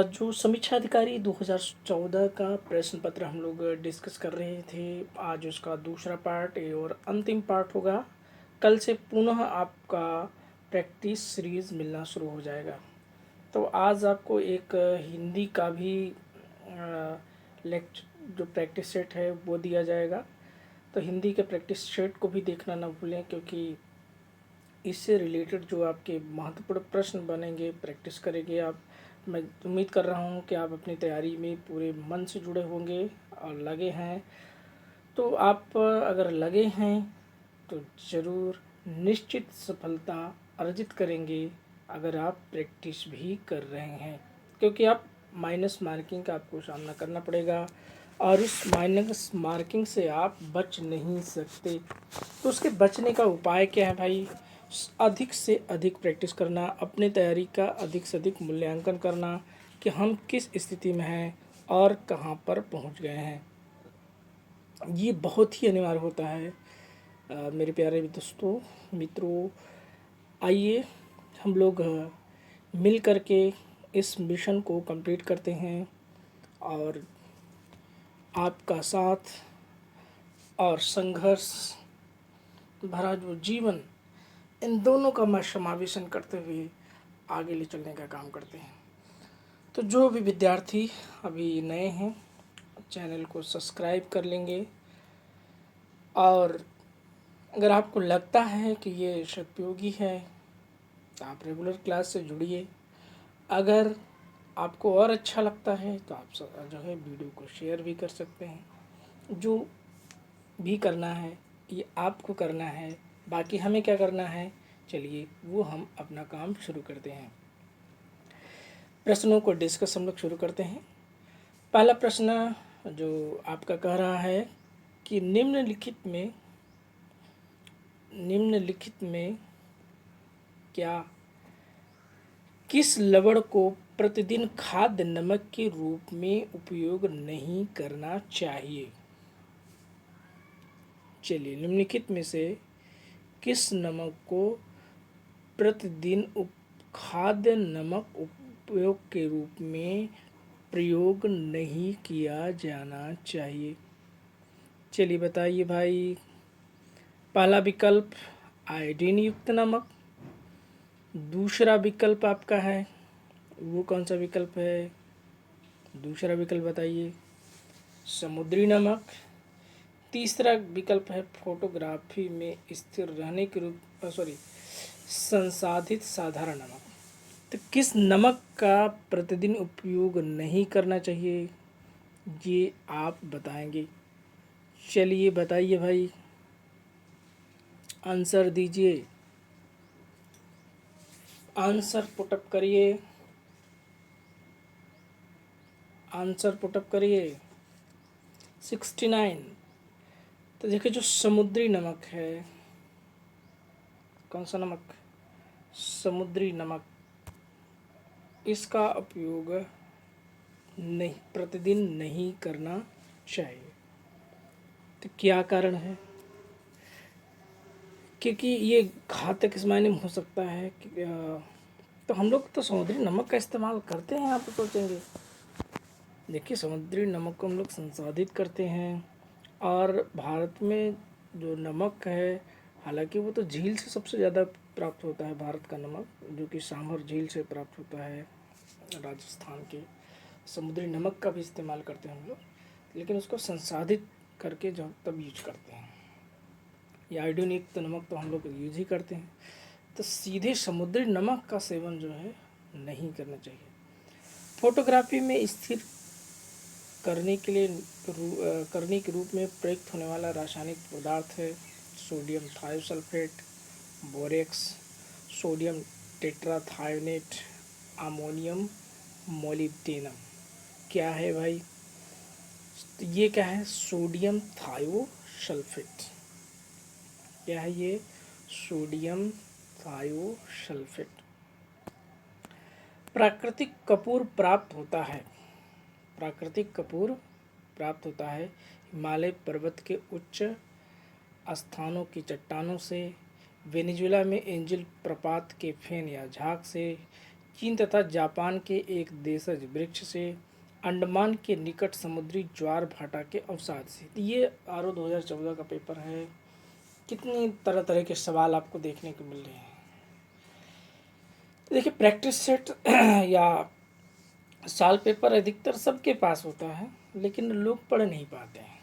जो समीक्षा अधिकारी 2014 का प्रश्न पत्र हम लोग डिस्कस कर रहे थे, आज उसका दूसरा पार्ट और अंतिम पार्ट होगा। कल से पुनः आपका प्रैक्टिस सीरीज़ मिलना शुरू हो जाएगा। तो आज आपको एक हिंदी का भी जो प्रैक्टिस सेट है वो दिया जाएगा। तो हिंदी के प्रैक्टिस सेट को भी देखना ना भूलें, क्योंकि इससे रिलेटेड जो आपके महत्वपूर्ण प्रश्न बनेंगे, प्रैक्टिस करेंगे आप। मैं उम्मीद कर रहा हूँ कि आप अपनी तैयारी में पूरे मन से जुड़े होंगे और लगे हैं। तो आप अगर लगे हैं तो ज़रूर निश्चित सफलता अर्जित करेंगे अगर आप प्रैक्टिस भी कर रहे हैं, क्योंकि आप माइनस मार्किंग का आपको सामना करना पड़ेगा और इस माइनस मार्किंग से आप बच नहीं सकते। तो उसके बचने का उपाय क्या है भाई? अधिक से अधिक प्रैक्टिस करना, अपनी तैयारी का अधिक से अधिक मूल्यांकन करना कि हम किस स्थिति में हैं और कहाँ पर पहुँच गए हैं। ये बहुत ही अनिवार्य होता है। मेरे प्यारे दोस्तों, मित्रों, आइए हम लोग मिल कर के इस मिशन को कंप्लीट करते हैं और आपका साथ और संघर्ष भरा जो जीवन, इन दोनों का मैं समावेशन करते हुए आगे ले चलने का काम करते हैं। तो जो भी विद्यार्थी अभी नए हैं, चैनल को सब्सक्राइब कर लेंगे और अगर आपको लगता है कि ये सदुपयोगी है तो आप रेगुलर क्लास से जुड़िए। अगर आपको और अच्छा लगता है तो आप जो है वीडियो को शेयर भी कर सकते हैं। जो भी करना है ये आपको करना है, बाकी हमें क्या करना है, चलिए वो हम अपना काम शुरू करते हैं। प्रश्नों को डिस्कस हम लोग शुरू करते हैं। पहला प्रश्न जो आपका कह रहा है कि निम्नलिखित में क्या किस लवण को प्रतिदिन खाद्य नमक के रूप में उपयोग नहीं करना चाहिए? चलिए, निम्नलिखित में से किस नमक को प्रतिदिन खाद्य नमक उपयोग के रूप में प्रयोग नहीं किया जाना चाहिए? चलिए बताइए भाई। पहला विकल्प आयोडीन युक्त नमक, दूसरा विकल्प आपका है, वो कौन सा विकल्प है? दूसरा विकल्प बताइए, समुद्री नमक। तीसरा विकल्प है फोटोग्राफी में स्थिर रहने के रूप संसाधित साधारण नमक। तो किस नमक का प्रतिदिन उपयोग नहीं करना चाहिए, ये आप बताएंगे। चलिए बताइए भाई, आंसर दीजिए, आंसर पुटअप करिए, आंसर पुटअप करिए। 69। तो देखिए, जो समुद्री नमक है, कौन सा नमक? समुद्री नमक, इसका उपयोग नहीं, प्रतिदिन नहीं करना चाहिए। तो क्या कारण है? क्योंकि ये घातक इस मायने में हो सकता है कि तो हम लोग तो समुद्री नमक का इस्तेमाल करते हैं, आप सोचेंगे। देखिए, समुद्री नमक को हम लोग संसाधित करते हैं और भारत में जो नमक है, हालांकि वो तो झील से सबसे ज़्यादा प्राप्त होता है, भारत का नमक, जो कि सामर झील से प्राप्त होता है राजस्थान के। समुद्री नमक का भी इस्तेमाल करते हैं हम लोग, लेकिन उसको संसाधित करके जब तब यूज करते हैं। या आयोडीन युक्त नमक तो हम लोग यूज ही करते हैं। तो सीधे समुद्री नमक का सेवन जो है नहीं करना चाहिए। फोटोग्राफी में स्थिर करने के रूप में प्रयुक्त होने वाला रासायनिक पदार्थ है sodium thiosulphate, borax, sodium tetrathionate, ammonium molybdenum. क्या है भाई? तो ये क्या है? Sodium thiosulphate. क्या है ये? Sodium thiosulphate. प्राकृतिक कपूर प्राप्त होता है हिमालय पर्वत के उच्च स्थानों की चट्टानों से, वेनेजुएला में एंजिल प्रपात के फेन या झाग से, चीन तथा जापान के एक देशज वृक्ष से अंडमान के निकट समुद्री ज्वार भाटा के अवसाद से। तो ये आरओ 2014 का पेपर है। कितनी तरह तरह के सवाल आपको देखने को मिल रहे हैं। देखिए प्रैक्टिस सेट या साल पेपर अधिकतर सबके पास होता है, लेकिन लोग पढ़ नहीं पाते हैं,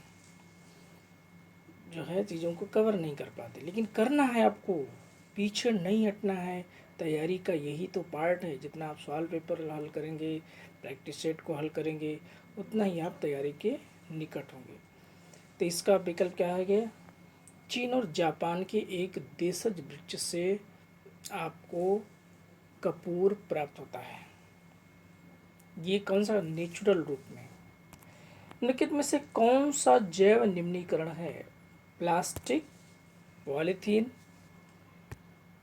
जो है चीज़ों को कवर नहीं कर पाते। लेकिन करना है आपको, पीछे नहीं हटना है। तैयारी का यही तो पार्ट है। जितना आप सवाल पेपर हल करेंगे, प्रैक्टिस सेट को हल करेंगे, उतना ही आप तैयारी के निकट होंगे। तो इसका विकल्प क्या है? चीन और जापान के एक देशज वृक्ष से आपको कपूर प्राप्त होता है। ये कौन सा? नेचुरल रूप में। निम्नलिखित में से कौन सा जैव निम्नीकरण है? Plastic, polythene,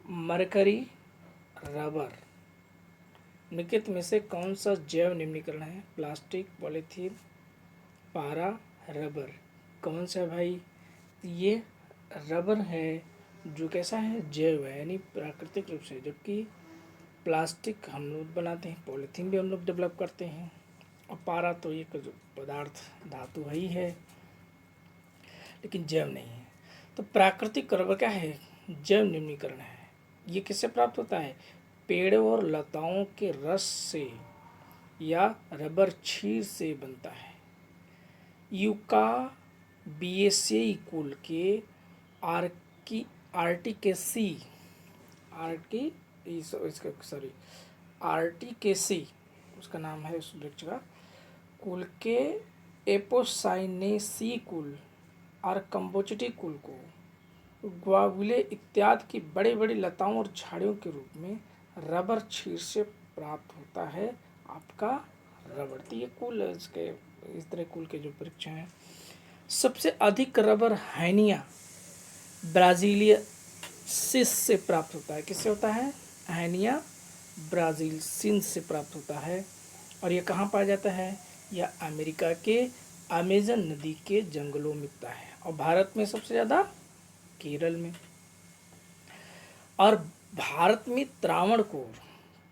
mercury, rubber. निम्नलिखित में से कौन सा जैव निम्नीकरण है? प्लास्टिक, पॉलीथीन, पारा, रबर। कौन सा भाई? ये रबर है, जो कैसा है? जैव है, यानी प्राकृतिक रूप से। जबकि प्लास्टिक हम लोग बनाते हैं, पॉलीथीन भी हम लोग डेवलप करते हैं, और पारा तो एक पदार्थ धातु ही है, लेकिन जैव नहीं है। तो प्राकृतिक रबर क्या है? जैव निम्नीकरण है। ये किससे प्राप्त होता है? पेड़ों और लताओं के रस से या रबर क्षीर से बनता है। यूका बीएसई कुल के आर्टिकेसी आर्टिकेसी उसका नाम है उस वृक्ष का, कुल के एपोसाइनेसी कुल और कंबोचिटी कुल को ग्वाविले इत्यादि की बड़ी बड़ी लताओं और झाड़ियों के रूप में रबर क्षीर से प्राप्त होता है आपका रबर। तो ये कुल इसके इस तरह कुल के जो वृक्ष हैं। सबसे अधिक रबर हैनिया ब्राजीलियसिस से प्राप्त होता है। किससे होता है? हैनिया ब्राजीलियसिस से प्राप्त होता है। और ये कहाँ पाया जाता है? यह अमेरिका के अमेजन नदी के जंगलों में मिलता है, और भारत में सबसे ज़्यादा केरल में। और भारत में त्रावणकोर,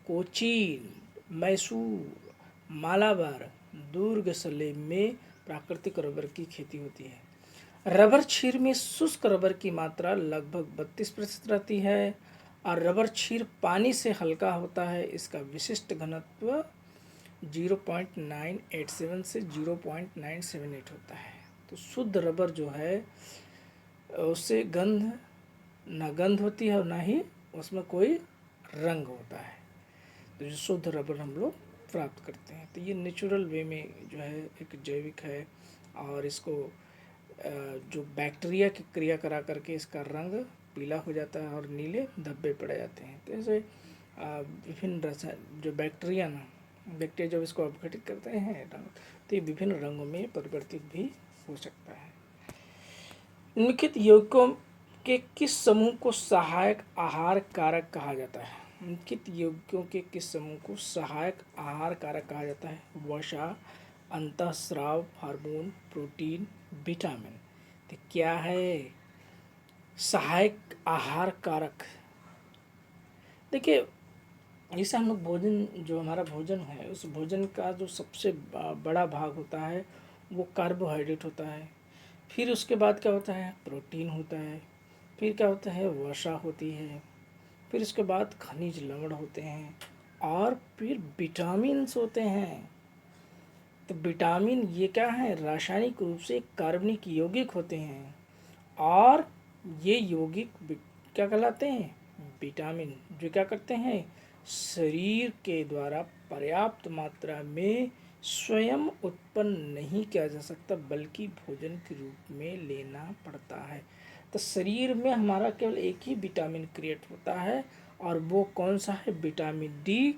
कोचीन, मैसूर, मालाबार, दुर्ग सलेम में प्राकृतिक रबर की खेती होती है। रबर क्षीर में शुष्क रबर की मात्रा लगभग 32% रहती है, और रबर क्षीर पानी से हल्का होता है। इसका विशिष्ट घनत्व 0.987 से 0.978 होता है। तो शुद्ध रबर जो है उससे ना गंध होती है और ना ही उसमें कोई रंग होता है। तो जो शुद्ध रबर हम लोग प्राप्त करते हैं। तो ये नेचुरल वे में जो है एक जैविक है, और इसको जो बैक्टीरिया की क्रिया करा करके इसका रंग पीला हो जाता है और नीले धब्बे पड़ जाते हैं। तो ऐसे विभिन्न रसायन जो बैक्टीरिया जब इसको अपघटित करते हैं तो ये विभिन्न रंगों में परिवर्तित भी हो सकता है। निम्नलिखित यौगिकों के किस समूह को सहायक आहार कारक कहा जाता है? निम्नलिखित यौगिकों के किस समूह को सहायक आहार कारक कहा जाता है? वसा, अंतःस्राव हार्मोन, प्रोटीन, विटामिन। तो क्या है सहायक आहार कारक? देखिए, जैसे हम लोग भोजन, जो हमारा भोजन है, उस भोजन का जो सबसे बड़ा भाग होता है वो कार्बोहाइड्रेट होता है। फिर उसके बाद क्या होता है? प्रोटीन होता है। फिर क्या होता है? वसा होती है। फिर उसके बाद खनिज लवण होते हैं, और फिर विटामिन्स होते हैं। तो विटामिन ये क्या है? रासायनिक रूप से कार्बनिक यौगिक होते हैं, और ये यौगिक क्या कहलाते हैं? विटामिन। जो क्या करते हैं? शरीर के द्वारा पर्याप्त मात्रा में स्वयं उत्पन्न नहीं किया जा सकता, बल्कि भोजन के रूप में लेना पड़ता है। तो शरीर में हमारा केवल एक ही विटामिन क्रिएट होता है, और वो कौन सा है? विटामिन डी,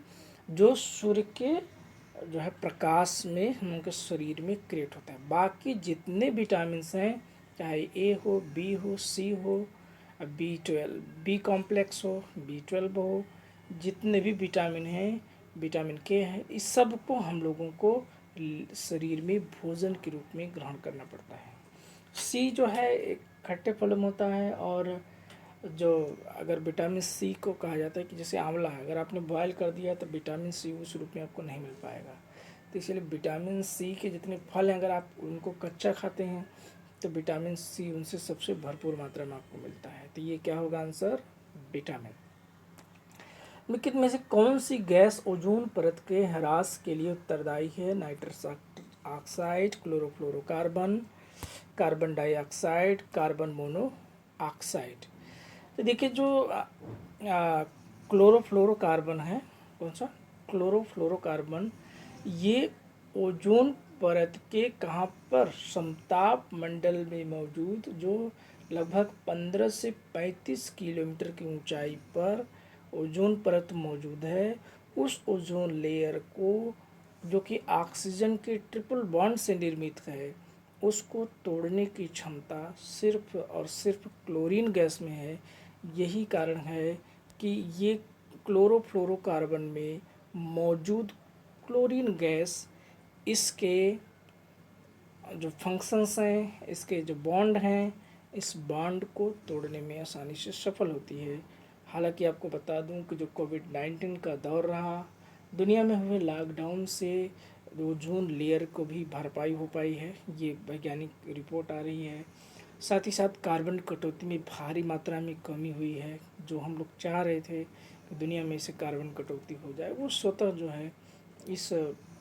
जो सूर्य के जो है प्रकाश में हम लोग के शरीर में क्रिएट होता है। बाकी जितने विटामिन हैं, चाहे ए हो, बी हो, सी हो, B12, बी कॉम्प्लेक्स हो, B12 हो, जितने भी विटामिन हैं, विटामिन के है, इस सब को हम लोगों को शरीर में भोजन के रूप में ग्रहण करना पड़ता है। सी जो है एक खट्टे फल में होता है, और जो अगर विटामिन सी को कहा जाता है कि जैसे आंवला है, अगर आपने बॉयल कर दिया तो विटामिन सी उस रूप में आपको नहीं मिल पाएगा। तो इसलिए विटामिन सी के जितने फल हैं अगर आप उनको कच्चा खाते हैं तो विटामिन सी उनसे सबसे भरपूर मात्रा में आपको मिलता है। तो ये क्या होगा आंसर, विटामिन। निम्नलिखित में से कौन सी गैस ओजोन परत के ह्रास के लिए उत्तरदायी है? Nitrous oxide, chlorofluorocarbon, carbon dioxide, carbon monoxide. तो देखिए जो क्लोरोफ्लोरोकार्बन है, कौन सा क्लोरोफ्लोरोकार्बन, ये ओजोन परत के कहाँ पर, समताप मंडल में मौजूद जो लगभग 15 से 35 किलोमीटर की ऊंचाई पर ओजोन परत मौजूद है, उस ओजोन लेयर को जो कि ऑक्सीजन के ट्रिपल बॉन्ड से निर्मित है उसको तोड़ने की क्षमता सिर्फ और सिर्फ क्लोरीन गैस में है। यही कारण है कि ये क्लोरोफ्लोरोकार्बन में मौजूद क्लोरीन गैस इसके जो फंक्शंस हैं, इसके जो बॉन्ड हैं, इस बॉन्ड को तोड़ने में आसानी से सफल होती है। हालांकि आपको बता दूं कि जो कोविड-19 का दौर रहा, दुनिया में हुए लॉकडाउन से ओजोन लेयर को भी भरपाई हो पाई है, ये वैज्ञानिक रिपोर्ट आ रही है। साथ ही साथ कार्बन कटौती में भारी मात्रा में कमी हुई है। जो हम लोग चाह रहे थे कि दुनिया में से कार्बन कटौती हो जाए, वो स्वतः जो है इस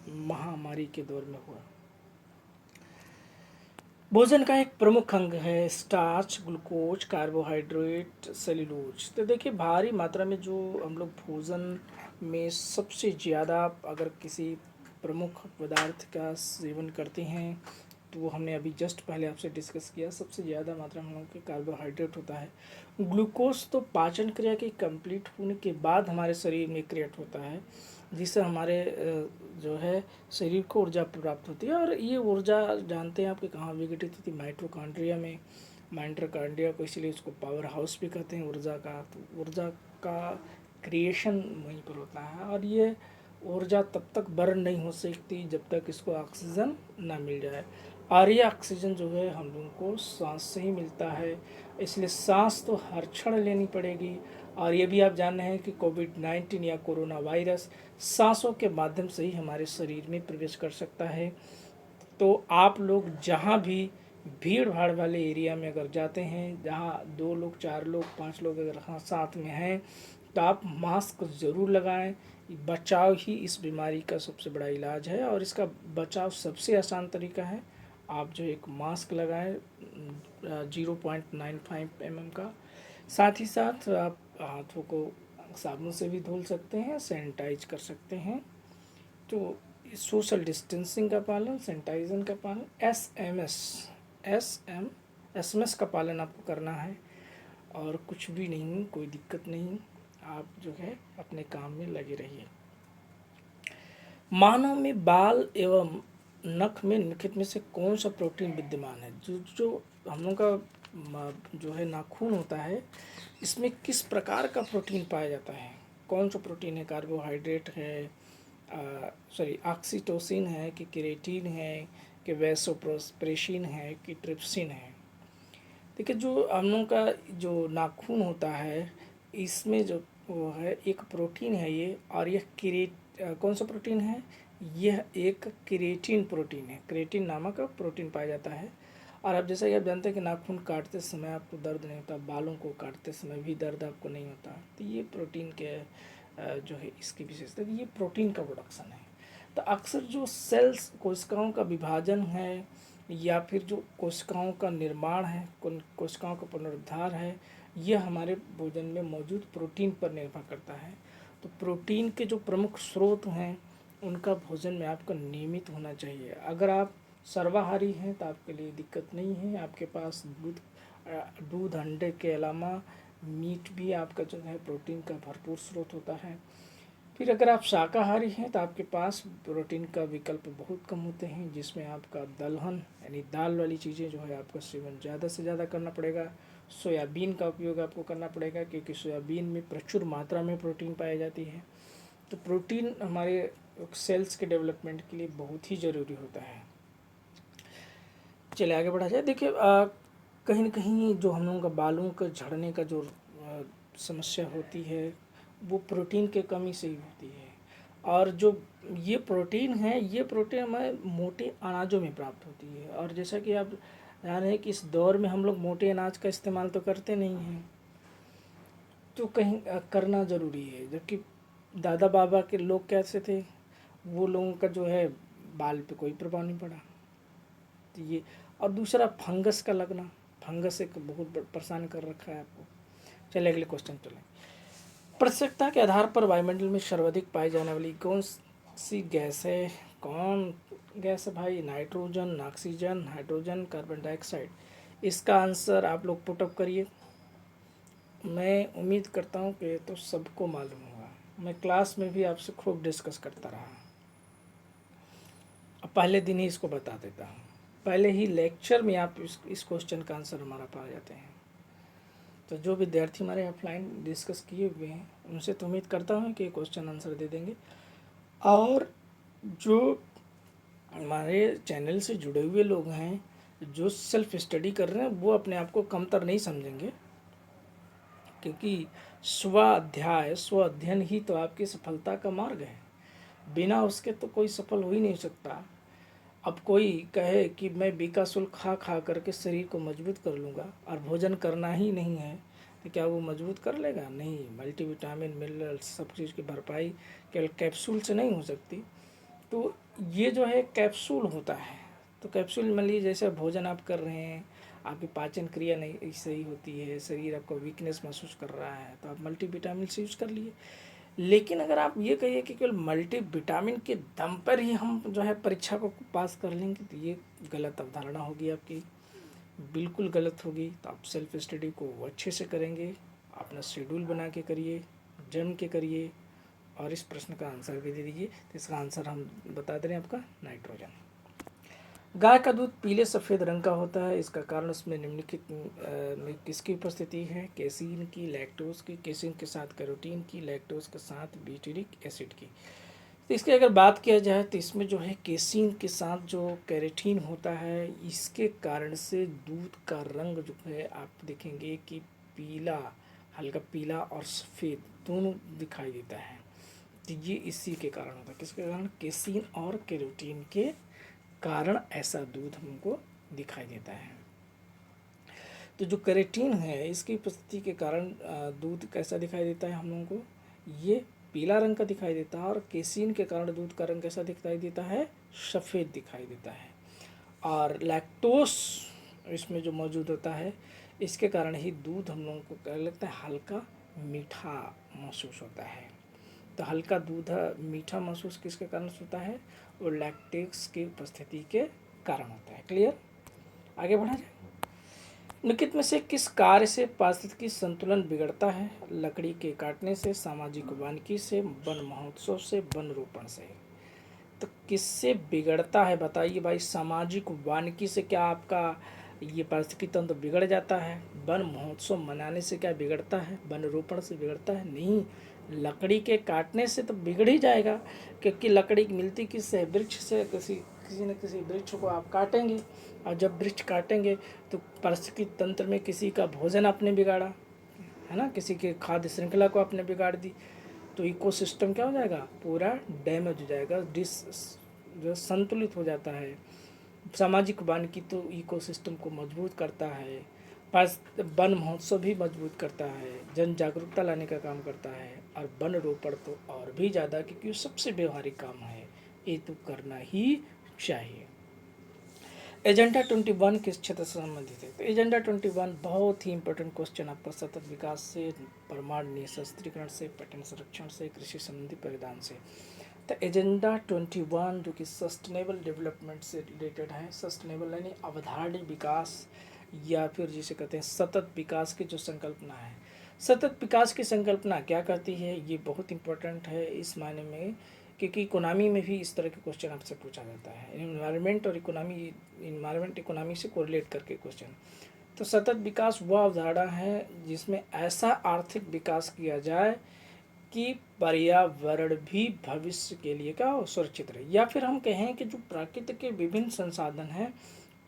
महामारी के दौर में हुआ। भोजन का एक प्रमुख अंग है स्टार्च, ग्लूकोज, कार्बोहाइड्रेट, सेल्यूलोज। तो देखिए भारी मात्रा में जो हम लोग भोजन में सबसे ज़्यादा अगर किसी प्रमुख पदार्थ का सेवन करते हैं तो वो हमने अभी जस्ट पहले आपसे डिस्कस किया, सबसे ज़्यादा मात्रा में हम लोग के कार्बोहाइड्रेट होता है। ग्लूकोज तो पाचन क्रिया के कंप्लीट होने के बाद हमारे शरीर में क्रिएट होता है, जिससे हमारे जो है शरीर को ऊर्जा प्राप्त होती है। और ये ऊर्जा जानते हैं आपके कहाँ विघटित होती है, माइटोकॉन्ड्रिया में। माइटोकॉन्ड्रिया को इसलिए उसको पावर हाउस भी कहते हैं ऊर्जा का। तो ऊर्जा का क्रिएशन वहीं पर होता है और ये ऊर्जा तब तक बर्न नहीं हो सकती जब तक इसको ऑक्सीजन ना मिल जाए। और ये ऑक्सीजन जो है हम लोगों को सांस से ही मिलता है, इसलिए सांस तो हर क्षण लेनी पड़ेगी। और ये भी आप जान रहे हैं कि कोविड-19 या कोरोना वायरस सांसों के माध्यम से ही हमारे शरीर में प्रवेश कर सकता है। तो आप लोग जहाँ भी भीड़ भाड़ वाले एरिया में अगर जाते हैं, जहाँ 2 लोग, 4 लोग, 5 लोग अगर हाँ साथ में हैं, तो आप मास्क ज़रूर लगाएं। बचाव ही इस बीमारी का सबसे बड़ा इलाज है और इसका बचाव सबसे आसान तरीका है, आप जो एक मास्क लगाएं 0.95 mm का। साथ ही साथ आप हाथों को साबुन से भी धुल सकते हैं, सैनिटाइज कर सकते हैं। तो सोशल डिस्टेंसिंग का पालन, सैनिटाइजन का पालन, एसएमएस का पालन आपको करना है और कुछ भी नहीं, कोई दिक्कत नहीं, आप जो है अपने काम में लगे रहिए। मानव में बाल एवं नख में निम्नलिखित में से कौन सा प्रोटीन विद्यमान है? जो हम लोग का जो है नाखून होता है, इसमें किस प्रकार का प्रोटीन पाया जाता है? कौन सा प्रोटीन है? कार्बोहाइड्रेट है, ऑक्सीटोसिन है कि केराटिन है कि वैसोप्रेसिन है कि ट्रिप्सिन है? देखिए जो हम लोग का जो नाखून होता है इसमें जो वो है एक प्रोटीन है ये, और यह कौन सा प्रोटीन है? यह एक केराटिन प्रोटीन है, केराटिन नामक प्रोटीन पाया जाता है। और अब जैसा कि आप जानते हैं कि नाखून काटते समय आपको दर्द नहीं होता, बालों को काटते समय भी दर्द आपको नहीं होता, तो ये प्रोटीन के जो है इसकी विशेषता, ये प्रोटीन का प्रोडक्शन है। तो अक्सर जो सेल्स कोशिकाओं का विभाजन है या फिर जो कोशिकाओं का निर्माण है, कोशिकाओं का पुनरुद्धार है, यह हमारे भोजन में मौजूद प्रोटीन पर निर्भर करता है। तो प्रोटीन के जो प्रमुख स्रोत हैं उनका भोजन में आपका नियमित होना चाहिए। अगर आप सर्वाहारी हैं तो आपके लिए दिक्कत नहीं है, आपके पास दूध अंडे के अलावा मीट भी आपका जो है प्रोटीन का भरपूर स्रोत होता है। फिर अगर आप शाकाहारी हैं तो आपके पास प्रोटीन का विकल्प बहुत कम होते हैं, जिसमें आपका दलहन यानी दाल वाली चीज़ें जो है आपका सेवन ज़्यादा से ज़्यादा करना पड़ेगा। सोयाबीन का उपयोग आपको करना पड़ेगा क्योंकि सोयाबीन में प्रचुर मात्रा में प्रोटीन पाई जाती है। तो प्रोटीन हमारे सेल्स के डेवलपमेंट के लिए बहुत ही ज़रूरी होता है। चलिए आगे बढ़ा जाए। देखिए कहीं न कहीं जो हम लोगों का बालों का झड़ने का जो समस्या होती है वो प्रोटीन के कमी से ही होती है। और जो ये प्रोटीन है, ये प्रोटीन हमें मोटे अनाजों में प्राप्त होती है। और जैसा कि आप जान रहे हैं कि इस दौर में हम लोग मोटे अनाज का इस्तेमाल तो करते नहीं हैं, तो कहीं करना ज़रूरी है। जबकि दादा बाबा के लोग कैसे थे, वो लोगों का जो है बाल पे कोई प्रभाव नहीं पड़ा। तो ये, और दूसरा फंगस का लगना, फंगस एक बहुत परेशान कर रखा है आपको। चलिए अगले क्वेश्चन चलें। प्रतिशतता के आधार पर वायुमंडल में सर्वाधिक पाई जाने वाली कौन सी गैस है? कौन गैस है भाई? Nitrogen, oxygen, hydrogen, carbon dioxide. इसका आंसर आप लोग पुटअप करिए। मैं उम्मीद करता हूँ कि तो सबको मालूम होगा, मैं क्लास में भी आपसे खूब डिस्कस करता रहा। अब पहले दिन ही इसको बता देता हूँ, पहले ही लेक्चर में आप इस क्वेश्चन का आंसर हमारा पा जाते हैं। तो जो विद्यार्थी हमारे ऑफलाइन डिस्कस किए हुए हैं उनसे तो उम्मीद करता हूँ कि क्वेश्चन आंसर दे देंगे। और जो हमारे चैनल से जुड़े हुए लोग हैं, जो सेल्फ स्टडी कर रहे हैं, वो अपने आप को कमतर नहीं समझेंगे, क्योंकि स्व अध्ययन ही तो आपकी सफलता का मार्ग है। बिना उसके तो कोई सफल हो ही नहीं सकता। अब कोई कहे कि मैं बीकासुल खा खा करके शरीर को मजबूत कर लूँगा और भोजन करना ही नहीं है, तो क्या वो मजबूत कर लेगा? नहीं। मल्टीविटामिन, मिनरल्स, सब चीज़ की भरपाई केवल कैप्सूल से नहीं हो सकती। तो ये जो है कैप्सूल होता है। तो कैप्सूल मान लीजिए जैसे भोजन आप कर रहे हैं, आपकी पाचन क्रिया नहीं सही होती है, शरीर आपको वीकनेस महसूस कर रहा है, तो आप मल्टीविटामिन से यूज़ कर लिए। लेकिन अगर आप ये कहिए कि केवल मल्टीविटामिन के दम पर ही हम जो है परीक्षा को पास कर लेंगे, तो ये गलत अवधारणा होगी आपकी, बिल्कुल गलत होगी। तो आप सेल्फ स्टडी को अच्छे से करेंगे, अपना शेड्यूल बना के करिए, जम के करिए, और इस प्रश्न का आंसर भी दे दीजिए। तो इसका आंसर हम बता दे रहे हैं आपका नाइट्रोजन। गाय का दूध पीले सफ़ेद रंग का होता है, इसका कारण उसमें निम्नलिखित में किसकी उपस्थिति है? केसीन की, लैक्टोज की, केसीन के साथ कैरोटीन की, लैक्टोज के साथ ब्यूटेरिक एसिड की। तो इसकी अगर बात किया जाए तो इसमें जो है केसीन के साथ जो कैरोटीन होता है, इसके कारण से दूध का रंग जो है आप देखेंगे कि पीला, हल्का पीला और सफ़ेद दोनों दिखाई देता है। तो ये इसी के कारण होता है। किसके कारण? केसीन और कैरोटीन के कारण ऐसा दूध हमको दिखाई देता है। तो जो कैरोटीन है, इसकी उपस्थिति के कारण दूध कैसा दिखाई देता है हम लोगों को? ये पीला रंग का दिखाई देता है। और केसीन के कारण दूध का रंग कैसा दिखाई देता है? सफ़ेद दिखाई देता है। और लैक्टोस इसमें जो मौजूद होता है, इसके कारण ही दूध हम लोगों को क्या लगता है? हल्का मीठा महसूस होता है। तो हल्का दूध मीठा महसूस किसके कारण होता है? और लैक्टेक्स की उपस्थिति के कारण होता है। क्लियर? आगे बढ़ा जाए। निम्नलिखित में से किस कार्य से पारिस्थितिकी संतुलन बिगड़ता है? लकड़ी के काटने से, सामाजिक वानिकी से, वन महोत्सव से, वन रोपण से। तो किससे बिगड़ता है बताइए भाई? सामाजिक वानिकी से क्या आपका ये पारिस्थितिकी तंत्र बिगड़ जाता है? वन महोत्सव मनाने से क्या बिगड़ता है? वन रोपण से बिगड़ता है? नहीं, लकड़ी के काटने से तो बिगड़ ही जाएगा, क्योंकि लकड़ी मिलती किससे? वृक्ष से। किसी न किसी वृक्ष को आप काटेंगे, और जब वृक्ष काटेंगे तो पारिस्थितिकी तंत्र में किसी का भोजन आपने बिगाड़ा, है ना, किसी के खाद्य श्रृंखला को आपने बिगाड़ दी, तो इकोसिस्टम क्या हो जाएगा? पूरा डैमेज हो जाएगा, जो संतुलित हो जाता है। सामाजिक वानिकी तो इकोसिस्टम को मजबूत करता है, पास वन महोत्सव भी मजबूत करता है, जन जागरूकता लाने का काम करता है, और वन रोपण तो और भी ज़्यादा, क्योंकि सबसे व्यवहारिक काम है, ये तो करना ही चाहिए। एजेंडा 21 किस क्षेत्र से संबंधित है? तो एजेंडा 21 बहुत ही इंपॉर्टेंट क्वेश्चन आपका सतत विकास से, परमाणु निःशस्त्रीकरण से, पर्यटन संरक्षण से, कृषि संबंधी परिधान से। तो एजेंडा 21 जो कि सस्टेनेबल डेवलपमेंट से रिलेटेड है, सस्टेनेबल यानी अवधारणीय विकास, या फिर जिसे कहते हैं सतत विकास की जो संकल्पना है। सतत विकास की संकल्पना क्या कहती है? ये बहुत इंपॉर्टेंट है इस मायने में, क्योंकि इकोनॉमी में भी इस तरह के क्वेश्चन आपसे पूछा जाता है। इन्वायरमेंट और इकोनॉमी से कोरिलेट करके क्वेश्चन। तो सतत विकास वह अवधारणा है जिसमें ऐसा आर्थिक विकास किया जाए कि पर्यावरण भी भविष्य के लिए क्या हो? सुरक्षित रहे। या फिर हम कहें कि जो प्रकृति के विभिन्न संसाधन हैं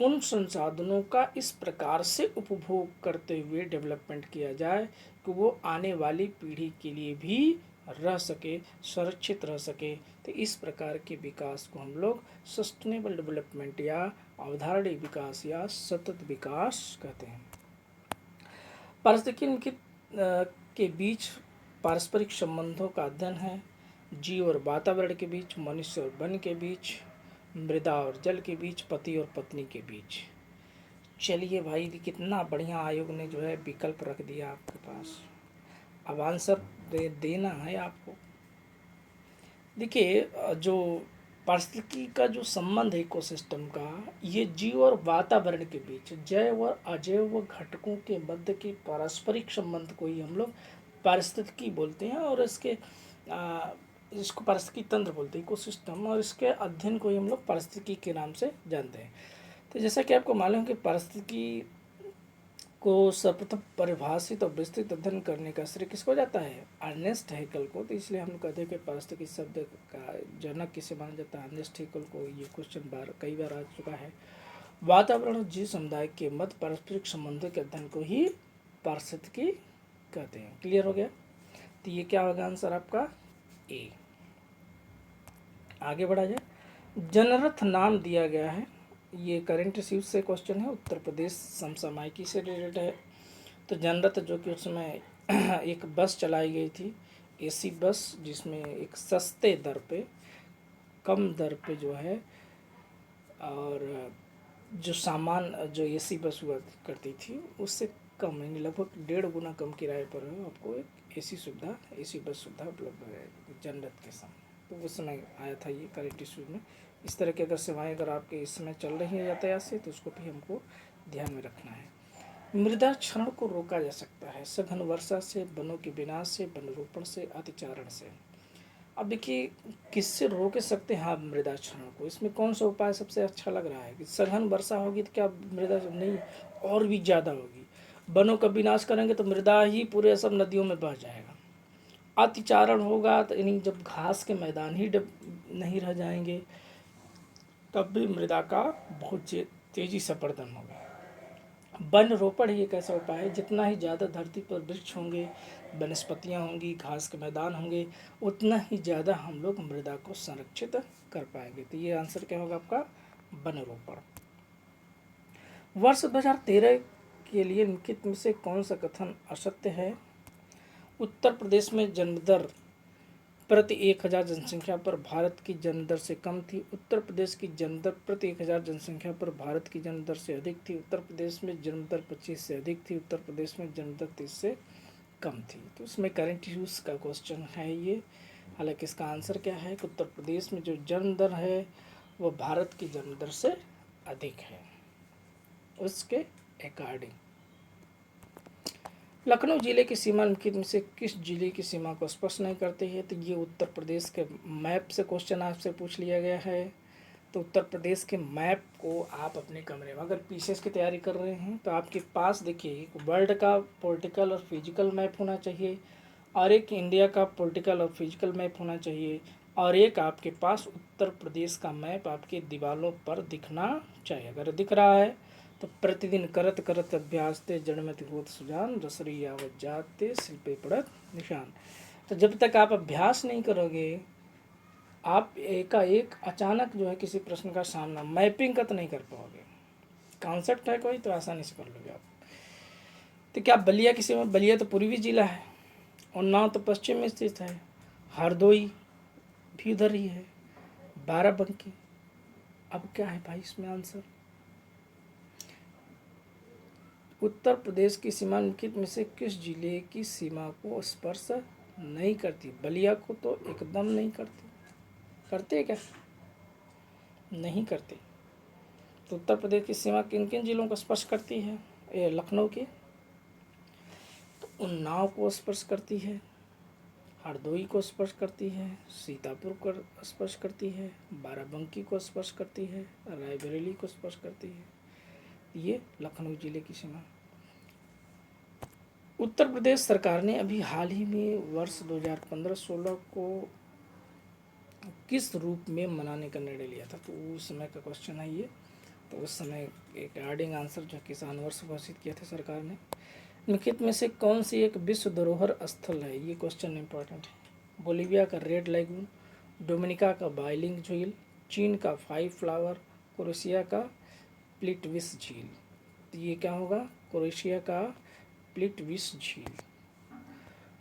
उन संसाधनों का इस प्रकार से उपभोग करते हुए डेवलपमेंट किया जाए कि वो आने वाली पीढ़ी के लिए भी रह सके, सुरक्षित रह सके। तो इस प्रकार के विकास को हम लोग सस्टेनेबल डेवलपमेंट या अवधारणीय विकास या सतत विकास कहते हैं। पारिस्थितिकी के बीच पारस्परिक संबंधों का अध्ययन है। जीव और वातावरण के बीच, मनुष्य और वन के बीच, मृदा और जल के बीच, पति और पत्नी के बीच। चलिए भाई, कितना बढ़िया आयोग ने जो है विकल्प रख दिया आपके पास। अब आंसर देना है आपको। देखिए, जो पारिस्थितिकी का जो संबंध है इकोसिस्टम का, ये जीव और वातावरण के बीच जैव और अजैव घटकों के मध्य के पारस्परिक संबंध को ही हम लोग पारिस्थितिकी बोलते हैं, और इसको पारिस्थितिकी तंत्र बोलते हैं, इकोसिस्टम, और इसके अध्ययन को ही हम लोग पारिस्थितिकी के नाम से जानते हैं। तो जैसा कि आपको मालूम है कि पारिस्थितिकी को सर्वप्रथम परिभाषित और विस्तृत अध्ययन करने का श्रेय किसको जाता है? अर्नेस्ट हैकेल को। तो इसलिए हम कहते हैं कि पारिस्थितिकी शब्द का जनक किसे माना जाता है? अर्नेस्ट हैकेल को। ये क्वेश्चन कई बार आ चुका है। वातावरण और जीव समुदाय के मध्य पारस्परिक संबंधों के अध्ययन को ही पारिस्थितिकी कहते हैं। क्लियर हो गया? तो ये क्या होगा आंसर आपका? ए। आगे बढ़ा जाए। जनरथ नाम दिया गया है, ये करंट इश्यूज से क्वेश्चन है, उत्तर प्रदेश समसामयिकी से रिलेटेड है। तो जनरथ जो कि उस समय एक बस चलाई गई थी, एसी बस, जिसमें एक सस्ते दर पे, कम दर पे जो है, और जो सामान जो एसी बस हुआ करती थी उससे कम, यानी लगभग 1.5 गुना कम किराए पर आपको एक एसी बस सुविधा उपलब्ध है जनरथ के सामने। तो उस समय आया था ये करंट इशूज में। इस तरह की अगर सेवाएं अगर आपके इस समय चल रही हैं यातायात से, तो उसको भी हमको ध्यान में रखना है। मृदा क्षरण को रोका जा सकता है सघन वर्षा से, वनों के विनाश से, वन रोपण से, अतिचारण से। अब देखिए, किससे रोक सकते हैं आप मृदा क्षरण को? इसमें कौन सा उपाय सबसे अच्छा लग रहा है? कि सघन वर्षा होगी तो क्या मृदा नहीं और भी ज़्यादा होगी? वनों का विनाश करेंगे तो मृदा ही पूरे सब नदियों में बह जाएगा। अतिचारण होगा तो यानी जब घास के मैदान ही नहीं रह जाएंगे, तब भी मृदा का बहुत तेजी से वर्धन होगा। वन रोपण ही एक ऐसा उपाय है, जितना ही ज़्यादा धरती पर वृक्ष होंगे, वनस्पतियाँ होंगी, घास के मैदान होंगे, उतना ही ज़्यादा हम लोग मृदा को संरक्षित कर पाएंगे। तो ये आंसर क्या होगा आपका? वन रोपण। वर्ष 2013 के लिए निम्नलिखित में से कौन सा कथन असत्य है? उत्तर प्रदेश में जन्म दर प्रति 1000 जनसंख्या पर भारत की जन्म दर से कम थी। उत्तर प्रदेश की जन्म दर प्रति 1000 जनसंख्या पर भारत की जन्म दर से अधिक थी। उत्तर प्रदेश में जन्म दर 25 से अधिक थी। उत्तर प्रदेश में जन्म दर 30 से कम थी। तो उसमें करंट इश्यूज का क्वेश्चन है ये। हालांकि इसका आंसर क्या है कि उत्तर प्रदेश में जो जन्म दर है वो भारत की जन्म दर से अधिक है, उसके अकॉर्डिंग। लखनऊ जिले की सीमा निम्नलिखित में से किस जिले की सीमा को स्पष्ट नहीं करती है? तो ये उत्तर प्रदेश के मैप से क्वेश्चन आपसे पूछ लिया गया है। तो उत्तर प्रदेश के मैप को आप अपने कमरे में, अगर पीसीएस की तैयारी कर रहे हैं तो आपके पास देखिए, वर्ल्ड का पॉलिटिकल और फिजिकल मैप होना चाहिए, और एक इंडिया का पॉलिटिकल और फिजिकल मैप होना चाहिए, और एक आपके पास उत्तर प्रदेश का मैप आपके दीवारों पर दिखना चाहिए। अगर दिख रहा है तो प्रतिदिन करत करत अभ्यास ते जड़मति होत सुजान, रसरी आवत जात ते शिल्पे पड़त निशान। तो जब तक आप अभ्यास नहीं करोगे, आप एकाएक अचानक जो है किसी प्रश्न का सामना मैपिंग का तो नहीं कर पाओगे। कॉन्सेप्ट है कोई तो आसानी से कर लोगे आप। तो क्या बलिया किसी में? बलिया तो पूर्वी जिला है, उन्नाव तो पश्चिम में स्थित है, हरदोई भी उधर ही है, बाराबंकी। अब क्या है भाई इसमें आंसर? उत्तर प्रदेश की सीमा निम्नलिखित में से किस जिले की सीमा को स्पर्श नहीं करती? बलिया को तो एकदम नहीं करती। करते क्या? नहीं करते। तो उत्तर प्रदेश की सीमा किन किन जिलों को स्पर्श करती है? लखनऊ की, तो उन्नाव को स्पर्श करती है, हरदोई को स्पर्श करती है, सीतापुर को स्पर्श करती है, बाराबंकी को स्पर्श करती है, रायबरेली को स्पर्श करती है। ये लखनऊ जिले की सीमा। उत्तर प्रदेश सरकार ने अभी हाल ही में वर्ष 2015-16 को किस रूप में मनाने का निर्णय लिया था? तो उस समय का क्वेश्चन है ये। तो उस समय एक गार्डिंग आंसर जो किसान वर्ष घोषित किए थे सरकार ने। निम्नलिखित में से कौन सी एक विश्व धरोहर स्थल है? ये क्वेश्चन इंपॉर्टेंट है। बोलीविया का रेड लैगून, डोमिनिका का बाइलिंग झील, चीन का फाइव फ्लावर, क्रोएशिया का प्लिटविस झील। तो ये क्या होगा? क्रोएशिया का प्लिटविस झील।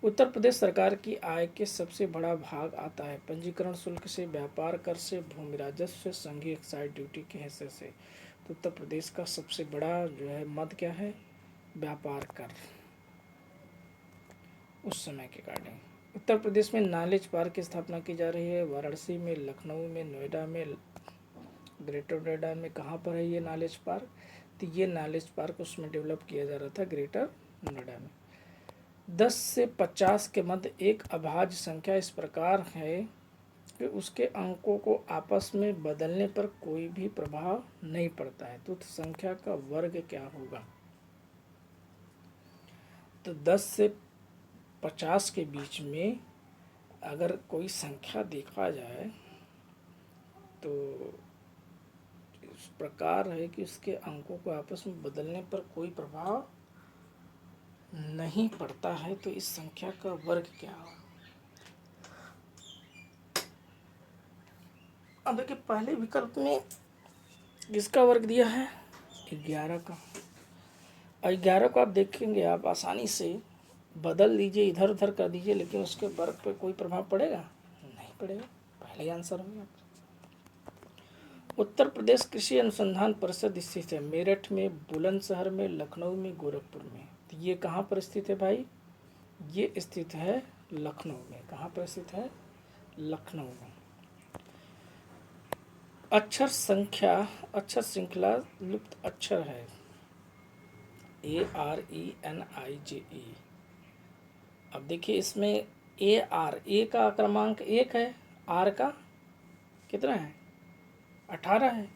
उत्तर प्रदेश सरकार की आय के सबसे बड़ा भाग आता है पंजीकरण शुल्क से, व्यापार कर से, भूमि राजस्व से, संघीय एक्साइज ड्यूटी के हिस्से से। तो उत्तर प्रदेश का सबसे बड़ा जो है मद क्या है? व्यापार कर, उस समय के अकॉर्डिंग। उत्तर प्रदेश में नॉलेज पार्क की स्थापना की जा रही है वाराणसी में, लखनऊ में, नोएडा में, ग्रेटर नोएडा में। कहाँ पर है ये नॉलेज पार्क? तो ये नॉलेज पार्क उसमें डेवलप किया जा रहा था ग्रेटर नोएडा में। 10 से 50 के मध्य एक अभाज्य संख्या इस प्रकार है कि उसके अंकों को आपस में बदलने पर कोई भी प्रभाव नहीं पड़ता है। तो संख्या का वर्ग क्या होगा? तो 10 से 50 के बीच में अगर कोई संख्या देखा जाए तो इस प्रकार है कि उसके अंकों को आपस में बदलने पर कोई प्रभाव नहीं पड़ता है। तो इस संख्या का वर्ग क्या होगा? अब देखिए पहले विकल्प में किसका वर्ग दिया है? 11 का। और 11 को आप देखेंगे, आप आसानी से बदल दीजिए, इधर उधर कर दीजिए, लेकिन उसके वर्ग पे कोई प्रभाव पड़ेगा? नहीं पड़ेगा। पहले ही आंसर होगा। उत्तर प्रदेश कृषि अनुसंधान परिषद स्थित है मेरठ में, बुलंदशहर में, लखनऊ में, गोरखपुर में। तो ये कहाँ पर स्थित है भाई? ये स्थित है लखनऊ में। कहाँ पर स्थित है? लखनऊ में। अक्षर संख्या, अक्षर श्रृंखला लुप्त अक्षर है ARENIJE। अब देखिए इसमें ए का क्रमांक 1 है, आर का कितना है? 18 है,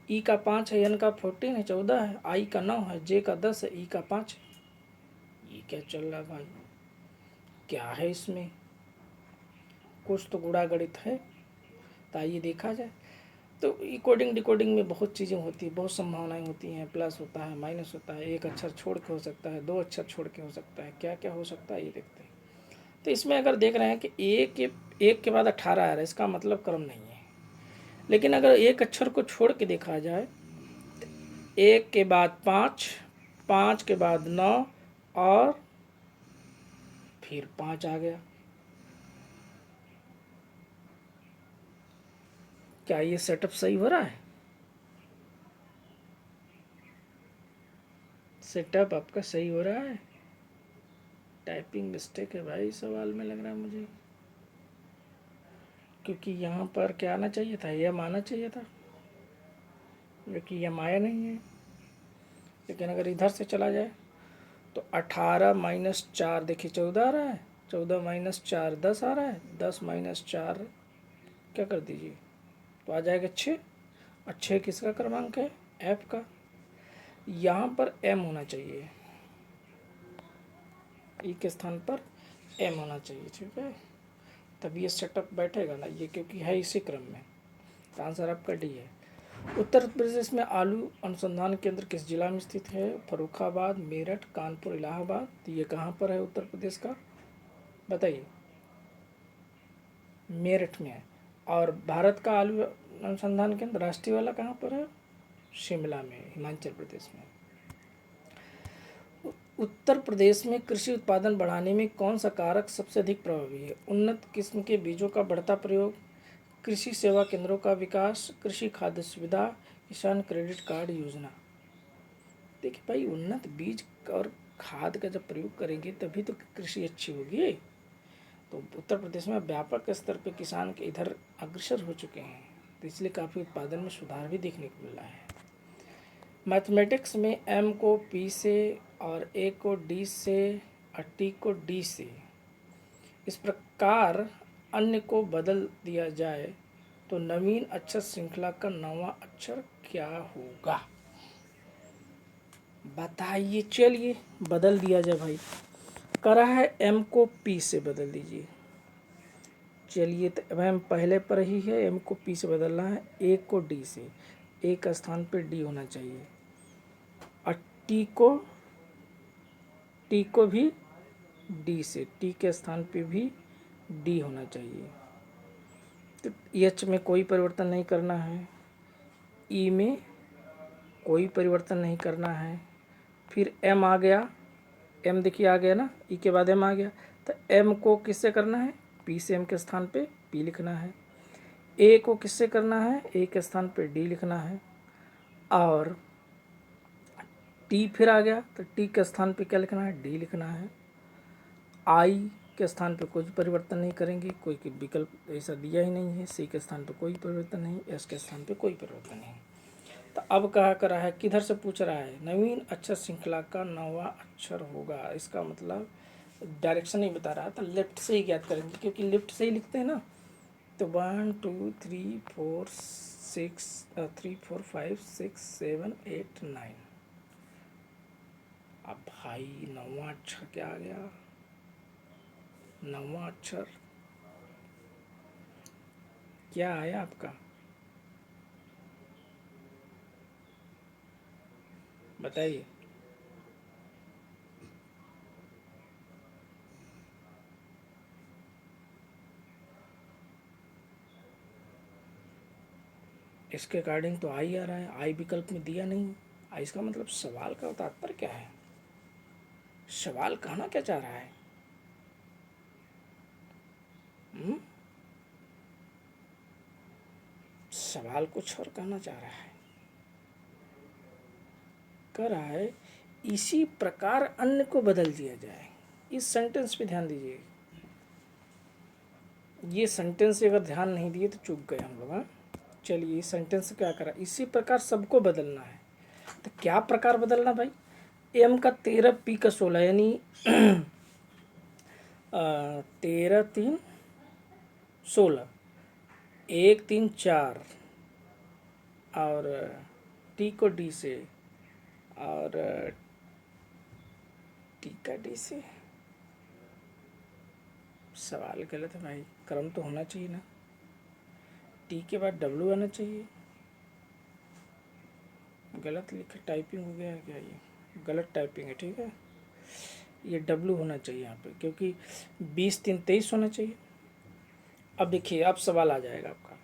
ई का 5 है, एन का 14 है, 14 है, आई का 9 है, जे का 10 है, ई का 5 है। ये क्या चल रहा भाई? क्या है इसमें? कुछ तो गुणा गणित है। तो आइए देखा जाए। तो कोडिंग डिकोडिंग में बहुत चीज़ें होती है, बहुत संभावनाएं होती हैं। प्लस होता है, माइनस होता है, एक अक्षर छोड़ के हो सकता है, 2 अक्षर छोड़ के हो सकता है, क्या क्या हो सकता है ये देखते हैं। तो इसमें अगर देख रहे हैं कि एक के बाद 18 आ रहा है, इसका मतलब क्रम नहीं है। लेकिन अगर एक अक्षर को छोड़ के देखा जाए, 1 के बाद 5, 5 के बाद 9 और फिर 5 आ गया। क्या ये सेटअप सही हो रहा है? सेटअप आपका सही हो रहा है? टाइपिंग मिस्टेक है भाई सवाल में, लग रहा है मुझे। क्योंकि यहाँ पर क्या आना चाहिए था? यम आना चाहिए था, क्योंकि यम आया नहीं है। लेकिन अगर इधर से चला जाए तो 18 माइनस 4 देखिए 14 आ रहा है, 14 माइनस 4 10 आ रहा है, 10 माइनस 4 क्या कर दीजिए तो आ जाएगा 6। और 6 किसका क्रमांक है? एफ का। यहाँ पर एम होना चाहिए, ई के स्थान पर एम होना चाहिए। ठीक है, तभी ये सेटअप बैठेगा ना ये, क्योंकि है इसी क्रम में। तो आंसर आपका डी है। उत्तर प्रदेश में आलू अनुसंधान केंद्र किस जिला में स्थित है? फर्रुखाबाद, मेरठ, कानपुर, इलाहाबाद। तो ये कहाँ पर है उत्तर प्रदेश का? बताइए। मेरठ में है। और भारत का आलू अनुसंधान केंद्र राष्ट्रीय वाला कहाँ पर है? शिमला में, हिमाचल प्रदेश में। उत्तर प्रदेश में कृषि उत्पादन बढ़ाने में कौन सा कारक सबसे अधिक प्रभावी है? उन्नत किस्म के बीजों का बढ़ता प्रयोग, कृषि सेवा केंद्रों का विकास, कृषि खाद्य सुविधा, किसान क्रेडिट कार्ड योजना। देखिए भाई, उन्नत बीज और खाद का जब प्रयोग करेंगे तभी तो कृषि अच्छी होगी। तो उत्तर प्रदेश में व्यापक स्तर पे किसान के इधर अग्रसर हो चुके हैं, तो इसलिए काफ़ी उत्पादन में सुधार भी देखने को मिल रहा है। मैथमेटिक्स में एम को पी से और ए को डी से और टी को डी से इस प्रकार अन्य को बदल दिया जाए तो नवीन अक्षर श्रृंखला का 9वां अक्षर क्या होगा? बताइए। चलिए बदल दिया जाए भाई। करा है एम को पी से बदल दीजिए। चलिए तो अब हम पहले पर ही है, एम को पी से बदलना है, ए को डी से। ए का स्थान पे डी होना चाहिए, और टी को भी डी से, टी के स्थान पे भी डी होना चाहिए। तो एच में कोई परिवर्तन नहीं करना है, ई में कोई परिवर्तन नहीं करना है। फिर एम आ गया, एम देखिए आ गया ना, ई के बाद एम आ गया, तो एम को किससे करना है, पी से, एम के स्थान पे पी लिखना है। ए को किससे करना है, ए के स्थान पे डी लिखना है। और टी फिर आ गया, तो टी के स्थान पे क्या लिखना है, डी लिखना है। आई के स्थान पे कोई परिवर्तन नहीं करेंगे, कोई विकल्प ऐसा दिया ही नहीं है। सी के स्थान पे कोई परिवर्तन नहीं, एस के स्थान पे कोई परिवर्तन नहीं। तो अब कहा करा है, किधर से पूछ रहा है, नवीन अक्षर श्रृंखला का 9वां अक्षर होगा। इसका मतलब डायरेक्शन नहीं बता रहा, तो लेफ्ट से ही ज्ञात करेंगे, क्योंकि लेफ्ट से ही लिखते हैं ना। तो 1 2 3 4 5 6 7 8 9। अब भाई 9वां अक्षर क्या आ गया, 9वां अक्षर क्या आया आपका, बताइए। इसके अकॉर्डिंग तो आई आ रहा है, आई विकल्प में दिया नहीं। आई इसका मतलब सवाल का तात्पर्य क्या है, सवाल कहना क्या चाह रहा है? सवाल कुछ और कहना चाह रहा है, कह रहा है इसी प्रकार अन्य को बदल दिया जाए। इस सेंटेंस पे ध्यान दीजिए, ये सेंटेंस अगर ध्यान नहीं दिए तो चूक गए हम लोग। हाँ, चलिए इस सेंटेंस क्या करा, इसी प्रकार सबको बदलना है। तो क्या प्रकार बदलना भाई, एम का 13 पी का 16, यानी 13 3 16, 1 3 4, और टी को डी से, और टी का डी से। सवाल गलत है भाई, क्रम तो होना चाहिए ना, टी के बाद डब्ल्यू आना चाहिए। गलत लिखा, टाइपिंग हो गया है क्या, ये गलत टाइपिंग है, ठीक है। ये डब्ल्यू होना चाहिए यहाँ पे, क्योंकि 20 3 23 होना चाहिए। अब देखिए, अब सवाल आ जाएगा आपका,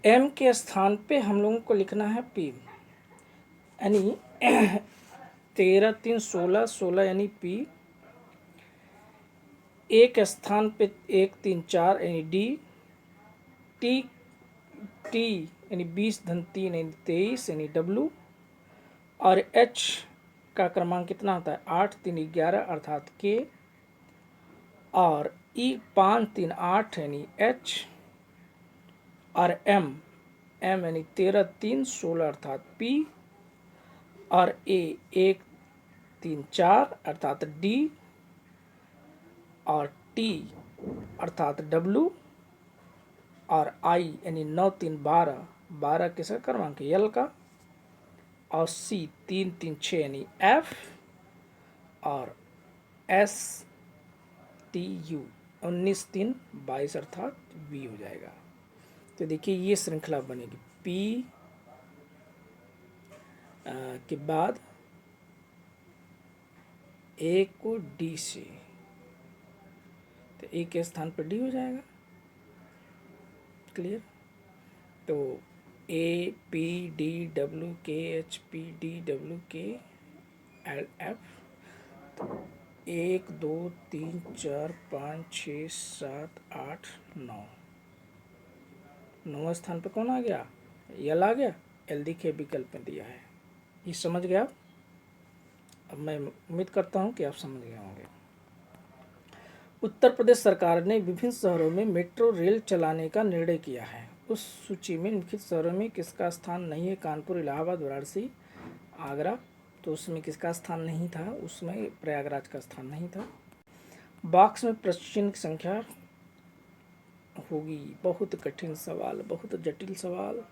एम के स्थान पे हम लोगों को लिखना है पी, यानी 13 3 16, 16 यानी पी। एक स्थान पे 1 3 4 यानी डी, टी टी यानी 20 धन 3 यानी 23 यानी डब्ल्यू, और एच का क्रमांक कितना होता है, 8 3 11 अर्थात के, और ई 5 3 8 यानी एच, और एम यानी 13 3 16 अर्थात पी, और ए 1 3 4 अर्थात डी, और टी अर्थात डब्ल्यू, और आई यानी 9 3 12, 12 किसका क्रमांक है, एल का, और सी 3 3 6 यानी एफ, और एस टी यू 19 3 22 अर्थात वी हो जाएगा। तो देखिए ये श्रृंखला बनेगी, पी के बाद ए को डी से, तो ए के स्थान पर डी हो जाएगा, क्लियर। तो ए पी डी डब्ल्यू के एच पी डी डब्ल्यू के एल एफ, तो 1 2 3 4 5 6 7 8 9, 9वें स्थान पे कौन आ गया, एल आ गया। एल देखिए विकल्प में दिया है, ये समझ गया आप। अब मैं उम्मीद करता हूँ कि आप समझ गए होंगे। उत्तर प्रदेश सरकार ने विभिन्न शहरों में मेट्रो रेल चलाने का निर्णय किया है। उस सूची में निम्नलिखित शहरों में किसका स्थान नहीं है, कानपुर, इलाहाबाद, वाराणसी, आगरा। तो उसमें किसका स्थान नहीं था, उसमें प्रयागराज का स्थान नहीं था। बॉक्स में प्रश्न की संख्या होगी, बहुत कठिन सवाल, बहुत जटिल सवाल।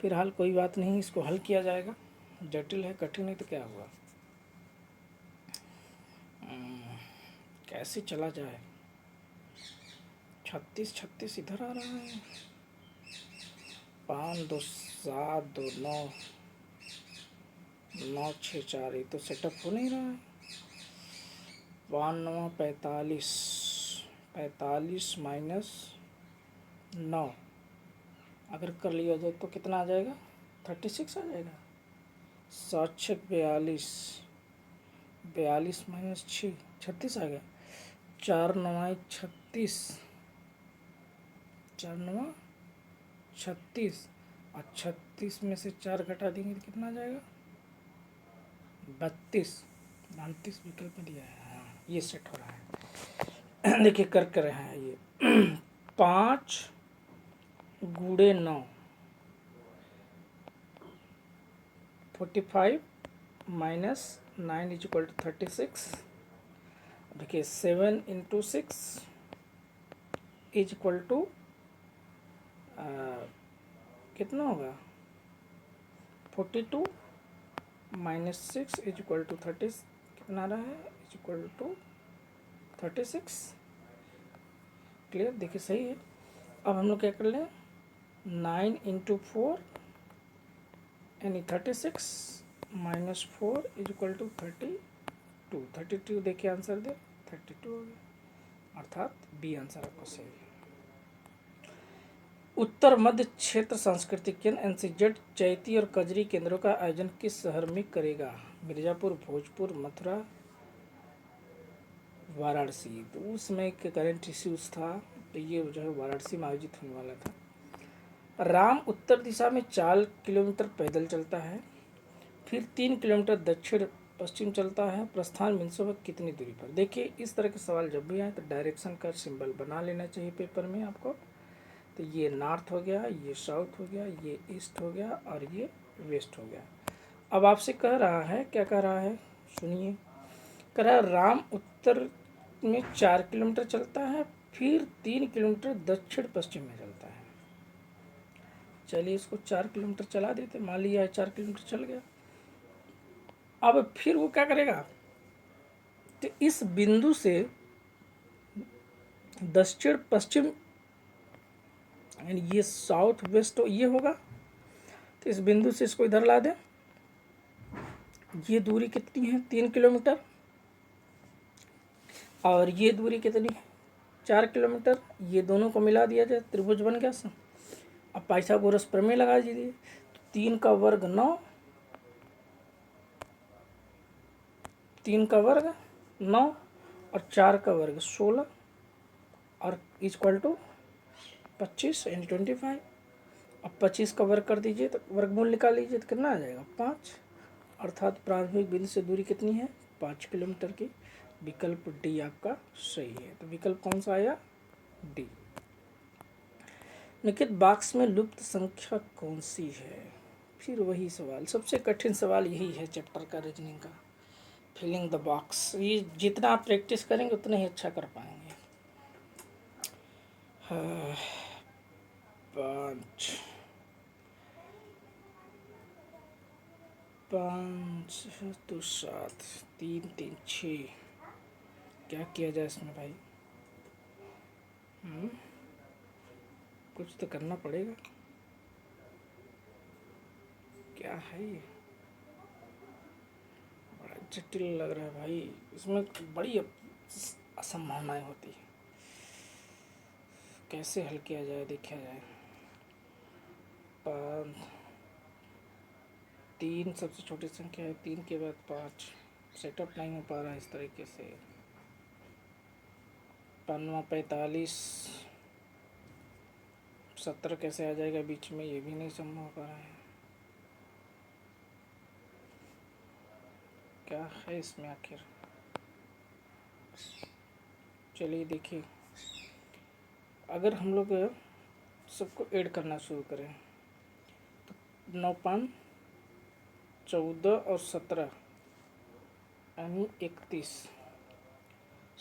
फिलहाल कोई बात नहीं, इसको हल किया जाएगा। जटिल है, कठिन है तो क्या हुआ, कैसे चला जाए। 36 36 इधर आ रहा है, 5 2 7 2 9 9 6 4, ये तो सेटअप हो नहीं रहा है। 5 9 45, 45 माइनस 9 अगर कर लिया जाए तो कितना आ जाएगा? 36 आ जाएगा। 7 6 42, 42 माइनस 6 36 आ गया। 4 9 36, 4 9 36, और 36 में से 4 घटा देंगे तो कितना आ जाएगा? 32 32 विकल्प में दिया है। हाँ, ये सेट हो रहा है। देखिए कर रहे हैं ये 5 गुड़े 9 45 माइनस 9 इज इक्वल टू 36। देखिए 7 इंटू 6 इज इक्वल टू कितना होगा? 42 माइनस 6 इज इक्वल टू 30, कितना आ रहा है? Is equal to 36। क्लियर? देखिए सही है। अब हम लोग क्या कर लें? 9 इंटू 4 यानी 36 माइनस 4 इज इक्वल टू 32। 32 देखिए आंसर दे, 32 हो गया, अर्थात बी आंसर आपका सही है। उत्तर मध्य क्षेत्र सांस्कृतिक केंद्र एनसीजेड चैती और कजरी केंद्रों का आयोजन किस शहर में करेगा? मिर्जापुर, भोजपुर, मथुरा, वाराणसी। तो उस समय के करंट इश्यूज था, तो ये जो है वाराणसी में आयोजित होने वाला था। राम उत्तर दिशा में 4 किलोमीटर पैदल चलता है, फिर 3 किलोमीटर दक्षिण पश्चिम चलता है, प्रस्थान मिनसों में कितनी दूरी पर? देखिए इस तरह के सवाल जब भी आए तो डायरेक्शन का सिंबल बना लेना चाहिए पेपर में आपको। तो ये नॉर्थ हो गया, ये साउथ हो गया, ये ईस्ट हो गया और ये वेस्ट हो गया। अब आपसे कह रहा है, क्या कह रहा है सुनिए, कह रहा है राम उत्तर में 4 किलोमीटर चलता है, फिर 3 किलोमीटर दक्षिण पश्चिम में चलता है। चलिए इसको 4 किलोमीटर चला देते, मान लिया 4 किलोमीटर चल गया। अब फिर वो क्या करेगा? तो इस बिंदु से दक्षिण पश्चिम यानी ये साउथ वेस्ट ये होगा, तो इस बिंदु से इसको इधर ला दें। ये दूरी कितनी है? 3 किलोमीटर, और ये दूरी कितनी है? 4 किलोमीटर। ये दोनों को मिला दिया जाए, त्रिभुज बन गया सर। अब पाइथागोरस प्रमेय लगा दीजिए। तो 3 का वर्ग 9, 3 का वर्ग 9 और 4 का वर्ग 16 और इक्वल टू 25 यानी 25। अब 25 का वर्ग कर दीजिए तो वर्गमूल निकाल लीजिए तो कितना आ जाएगा? 5। अर्थात प्रारंभिक बिंदु से दूरी कितनी है? 5 किलोमीटर की। विकल्प डी आपका सही है। तो विकल्प कौन सा आया? डी। निखित बॉक्स में लुप्त संख्या कौन सी है? फिर वही सवाल, सबसे कठिन सवाल यही है चैप्टर का, रीजनिंग का, फिलिंग द बॉक्स। ये जितना आप प्रैक्टिस करेंगे उतना ही अच्छा कर पाएंगे। 5 5 2 7 3 3 6, क्या किया जाए इसमें भाई? कुछ तो करना पड़ेगा। क्या है ये? बड़ा जटिल लग रहा है भाई, इसमें बड़ी असंभावनाएं होती है। कैसे हल किया जाए, देखा जाए। 3 सबसे छोटी संख्या है, 3 के बाद 5 सेटअप नहीं हो पा रहा है इस तरीके से। 5 45 17 कैसे आ जाएगा बीच में, ये भी नहीं संभव हो पा रहा है। क्या है इसमें आखिर? चलिए देखिए, अगर हम लोग सबको ऐड करना शुरू करें तो 9 5 14 और 17 यानी 31,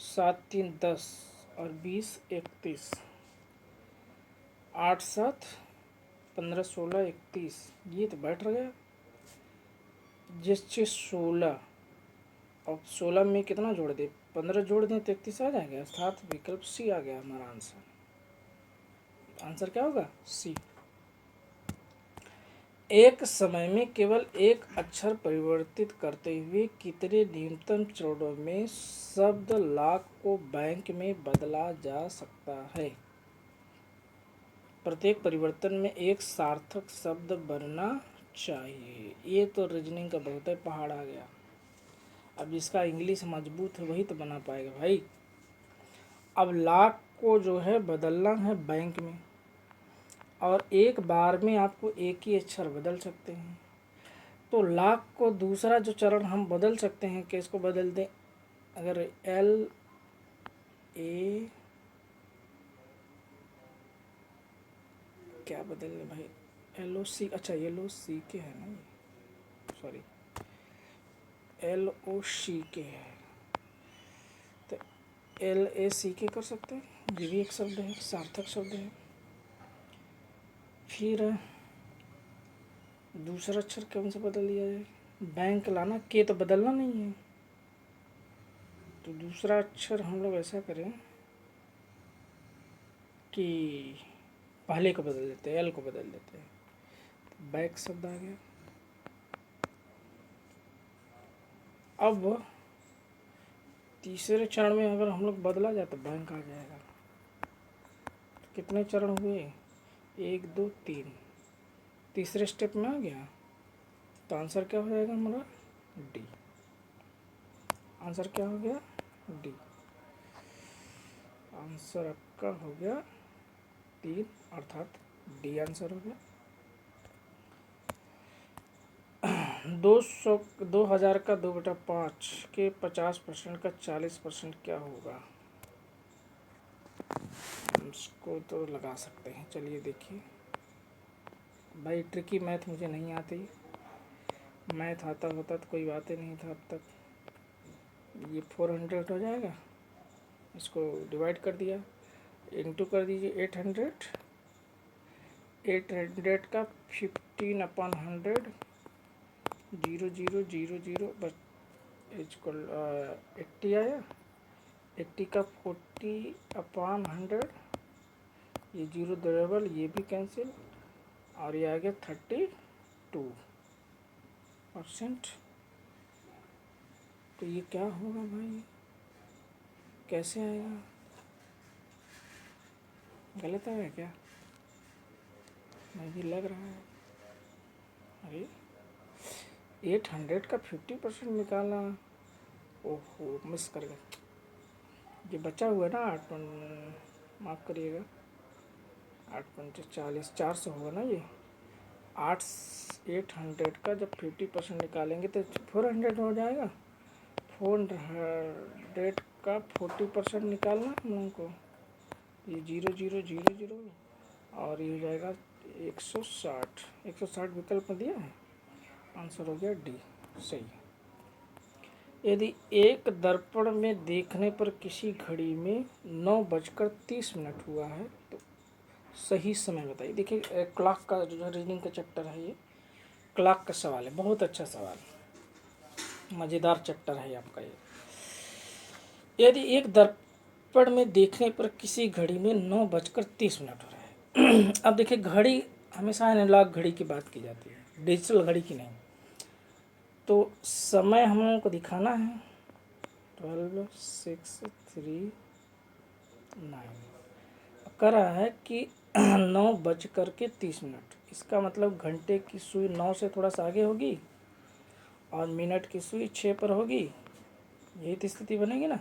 7 3 10 और 20 31, 8 7 15 16 31, ये तो बैठ गया। जिससे 16 और 16 में कितना जोड़ दे? 15 जोड़ दें तो 31 आ जाएगा, अर्थात विकल्प सी आ गया हमारा आंसर। आंसर क्या होगा? सी। एक समय में केवल एक अक्षर परिवर्तित करते हुए कितने न्यूनतम चरणों में शब्द लाख को बैंक में बदला जा सकता है? प्रत्येक परिवर्तन में एक सार्थक शब्द बनना चाहिए। ये तो रीजनिंग का बहुत है, पहाड़ आ गया। अब जिसका इंग्लिश मजबूत है वही तो बना पाएगा भाई। अब लाख को जो है बदलना है बैंक में, और एक बार में आपको एक ही अक्षर बदल सकते हैं। तो लाख को दूसरा जो चरण हम बदल सकते हैं, कि इसको बदल दें, अगर एल ए क्या बदल लें भाई, एल ओ सी, अच्छा एल ओ सी के है ना, सॉरी एल ओ सी के है, तो एल ए सी के कर सकते हैं। ये भी एक शब्द है, सार्थक शब्द है। फिर दूसरा अक्षर कौन सा बदल दिया जाए? बैंक लाना, के तो बदलना नहीं है, तो दूसरा अक्षर हम लोग ऐसा करें कि पहले को बदल देते हैं, एल को बदल देते हैं, तो बैक शब्द आ गया। अब तीसरे चरण में अगर हम लोग बदला जाए तो बैंक आ जाएगा। तो कितने चरण हुए? 1 2 3, तीसरे स्टेप में आ गया। तो आंसर क्या हो जाएगा हमारा? डी। आंसर क्या हो गया? डी। आंसर आपका हो गया 3, अर्थात डी आंसर हो गया। 2000 का 2/5 के 50% का 40% क्या होगा? इसको तो लगा सकते हैं। चलिए देखिए भाई, ट्रिकी मैथ मुझे नहीं आती। मैथ आता होता तो कोई बात ही नहीं था अब तक। ये 400 हो जाएगा, इसको डिवाइड कर दिया, इनटू कर दीजिए 800। 800 का 15/100, 0 बस इक्वल 80 आया। 80 का 40/100, ये 0 डबल, ये भी कैंसिल, और ये आ गया 32%। तो ये क्या होगा भाई, कैसे आएगा? गलत आया क्या? मुझे लग रहा है, अरे 800 का 50% निकाला, ओहो मिस कर गए। ये बचा हुआ ना 8, माफ़ करिएगा, 8 पंचे 40, 400 होगा ना ये। 800 का जब 50% निकालेंगे तो 400 हो जाएगा। 400 का 40% निकालना हम लोगों को, ये 0 और ये हो जाएगा 160। 160 विकल्प में दिया है, आंसर हो गया डी सही। यदि एक दर्पण में देखने पर किसी घड़ी में 9:30 हुआ है तो सही समय बताइए। देखिए क्लॉक का जो रीडिंग का चैप्टर है, ये क्लॉक का सवाल है, बहुत अच्छा सवाल, मज़ेदार चैप्टर है आपका ये। यदि एक दर्पण में देखने पर किसी घड़ी में 9:30 हो रहा है अब देखिए घड़ी हमेशा एनालॉग घड़ी की बात की जाती है, डिजिटल घड़ी की नहीं। तो समय हम लोगों को दिखाना है 12 6 3 9, कह रहा है कि 9:30। इसका मतलब घंटे की सुई 9 से थोड़ा सा आगे होगी और मिनट की सुई 6 पर होगी, यही तो स्थिति बनेगी ना,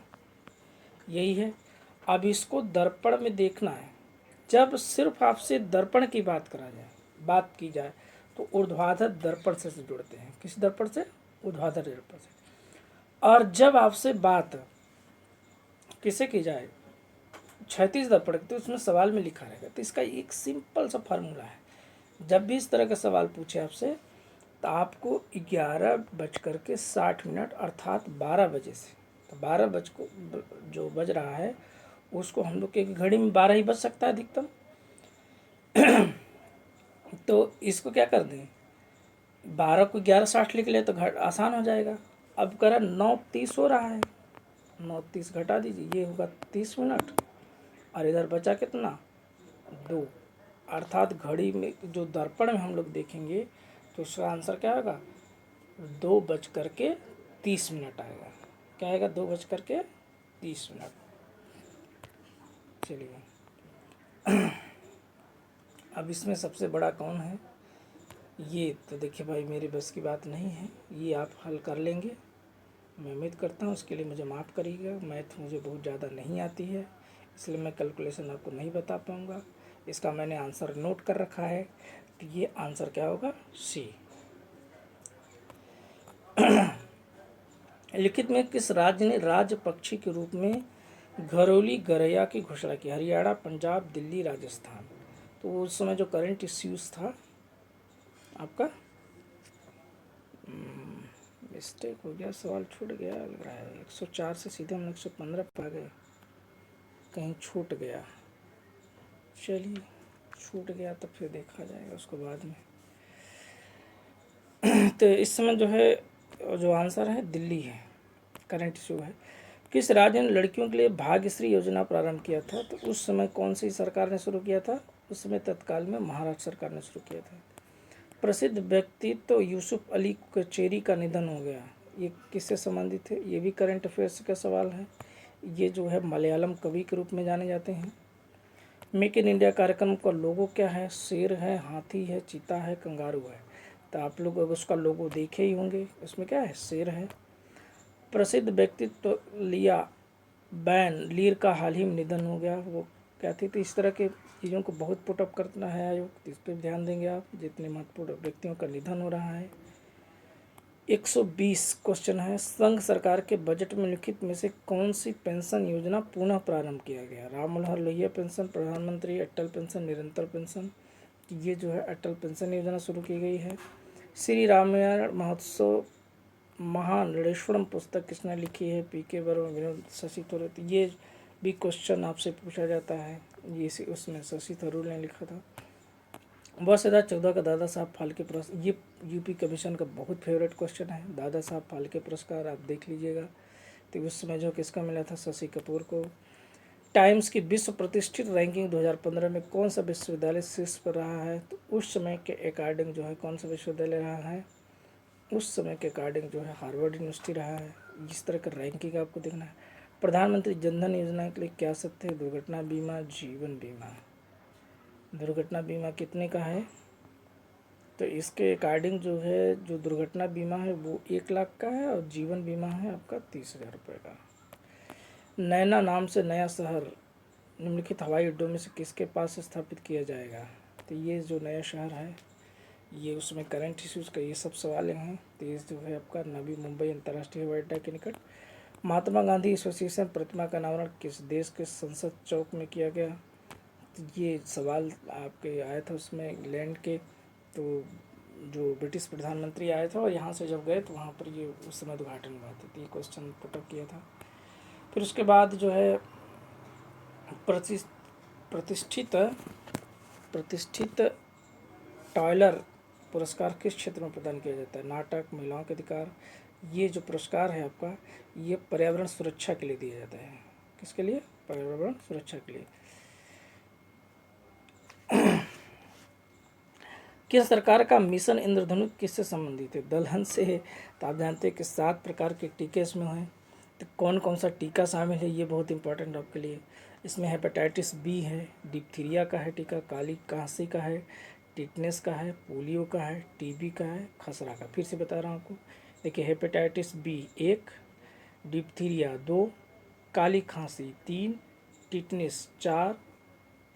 यही है। अब इसको दर्पण में देखना है। जब सिर्फ आपसे दर्पण की बात की जाए तो ऊर्ध्वाधर दर्पण से जुड़ते हैं। किस दर्पण से? ऊर्ध्वाधर दर्पण से। और जब आपसे बात किसे की जाए, क्षैतिज दर्पण, तो उसमें सवाल में लिखा रहेगा। तो इसका एक सिंपल सा फार्मूला है, जब भी इस तरह का सवाल पूछे आपसे तो आपको 11:60 अर्थात 12 बजे से, तो 12 बज को जो बज रहा है उसको हम लोग के घड़ी में 12 ही बज सकता है अधिकतम तो इसको क्या कर दें, 12 को 11:60 लिख ले तो आसान हो जाएगा। अब करा 9:30 हो रहा है, 9:30 घटा दीजिए, ये होगा 30 मिनट, और इधर बचा कितना? 2। अर्थात घड़ी में जो दर्पण में हम लोग देखेंगे तो इसका आंसर क्या होगा? 2:30 आएगा। क्या आएगा? 2:30। चलिए, अब इसमें सबसे बड़ा कौन है? ये तो देखिए भाई, मेरे बस की बात नहीं है, ये आप हल कर लेंगे, मैं उम्मीद करता हूँ। इसके लिए मुझे माफ़ करिएगा, मैथ मुझे बहुत ज़्यादा नहीं आती है, इसलिए मैं कैलकुलेशन आपको नहीं बता पाऊँगा। इसका मैंने आंसर नोट कर रखा है, तो ये आंसर क्या होगा? सी। लिखित में किस राज्य ने राज्य पक्षी के रूप में घरौली गरैया की घोषणा की? हरियाणा, पंजाब, दिल्ली, राजस्थान। तो उस समय जो करंट इश्यूज था आपका, मिस्टेक हो गया, सवाल छूट गया लग रहा है। 104 से सीधे हम 115 पा गए, कहीं छूट गया। चलिए, छूट गया तो फिर देखा जाएगा उसको बाद में। तो इस समय जो है, जो आंसर है दिल्ली है, करंट इशू है। किस राज्य ने लड़कियों के लिए भाग्यश्री योजना प्रारंभ किया था? तो उस समय कौन सी सरकार ने शुरू किया था? उस समय तत्काल में महाराष्ट्र सरकार ने शुरू किया था। प्रसिद्ध व्यक्तित्व यूसुफ अली कचेरी का निधन हो गया, ये किससे संबंधित है? ये भी करंट अफेयर्स का सवाल है। ये जो है मलयालम कवि के रूप में जाने जाते हैं। मेक इन इंडिया कार्यक्रम का लोगो क्या है? शेर है, हाथी है, चीता है, कंगारू है। तो आप लोग अगर उसका लोगो देखे ही होंगे, उसमें क्या है? शेर है। प्रसिद्ध व्यक्तित्व लिया बैन लीर का हाल ही में निधन हो गया, वो क्या थी? तो इस तरह के चीज़ों को बहुत पुटअप करना है आयोग, तो इस पर ध्यान देंगे आप, जितने महत्वपूर्ण व्यक्तियों का निधन हो रहा है। 120 क्वेश्चन है। संघ सरकार के बजट में लिखित में से कौन सी पेंशन योजना पुनः प्रारंभ किया गया? राम मनोहर लोहिया पेंशन, प्रधानमंत्री अटल पेंशन, निरंतर पेंशन। ये जो है अटल पेंशन योजना शुरू की गई है। श्री रामायण महोत्सव महानरेश्वरम पुस्तक किसने लिखी है? पी.के. वर्मा, विनोद, शशि थरूर। ये भी क्वेश्चन आपसे पूछा जाता है, ये उसमें शशि थरूर ने लिखा था। वर्ष 2014 का दादा साहब फाल्के पुरस्कार, ये यूपी कमीशन का बहुत फेवरेट क्वेश्चन है। दादा साहब फाल्के पुरस्कार आप देख लीजिएगा, तो उस समय जो किसका मिला था? शशि कपूर को। टाइम्स की विश्व प्रतिष्ठित रैंकिंग 2015 में कौन सा विश्वविद्यालय शीर्ष पर रहा है? तो उस समय के अकॉर्डिंग जो है कौन सा विश्वविद्यालय रहा है? उस समय के अकॉर्डिंग जो है हार्वर्ड यूनिवर्सिटी रहा है। इस तरह का रैंकिंग आपको देखना है। प्रधानमंत्री जनधन योजना के लिए क्या शर्त है? दुर्घटना बीमा, जीवन बीमा। दुर्घटना बीमा कितने का है? तो इसके अकॉर्डिंग जो है, जो दुर्घटना बीमा है वो 1 लाख का है, और जीवन बीमा है आपका 30,000 रुपये का। नैना नाम से नया शहर निम्नलिखित हवाई अड्डों में से किसके पास स्थापित किया जाएगा? तो ये जो नया शहर है, ये उसमें करंट इश्यूज़ का ये सब सवाल हैं। तो ये जो है आपका नवी मुंबई अंतर्राष्ट्रीय हवाई अड्डा के निकट। महात्मा गांधी एसोसिएशन प्रतिमा का अनावरण किस देश के संसद चौक में किया गया? तो ये सवाल आपके आया था उसमें इंग्लैंड के, तो जो ब्रिटिश प्रधानमंत्री आए थे और यहाँ से जब गए तो वहाँ पर ये उस समय उद्घाटन हुआ था, तो ये क्वेश्चन पुटअप किया था। फिर उसके बाद जो है प्रतिष्ठित टॉयलर पुरस्कार किस क्षेत्र में प्रदान किया जाता है? नाटक, महिलाओं के अधिकार। ये जो पुरस्कार है आपका, ये पर्यावरण सुरक्षा के लिए दिया जाता है। किसके लिए? पर्यावरण सुरक्षा के लिए। केंद्र सरकार का मिशन इंद्रधनुष किससे संबंधित है? दलहन से। तो आप जानते हैं कि 7 प्रकार के टीके इसमें हैं, तो कौन कौन सा टीका शामिल है, ये बहुत इंपॉर्टेंट आपके लिए। इसमें हेपेटाइटिस बी है, डिप्थीरिया का है टीका, काली कांसी का है, टिटनेस का है, पोलियो का है, टीबी का है, खसरा का। फिर से बता रहा हूँ आपको, देखिए हेपेटाइटिस बी 1, डिप्थीरिया 2, काली खांसी 3, टिटनेस 4,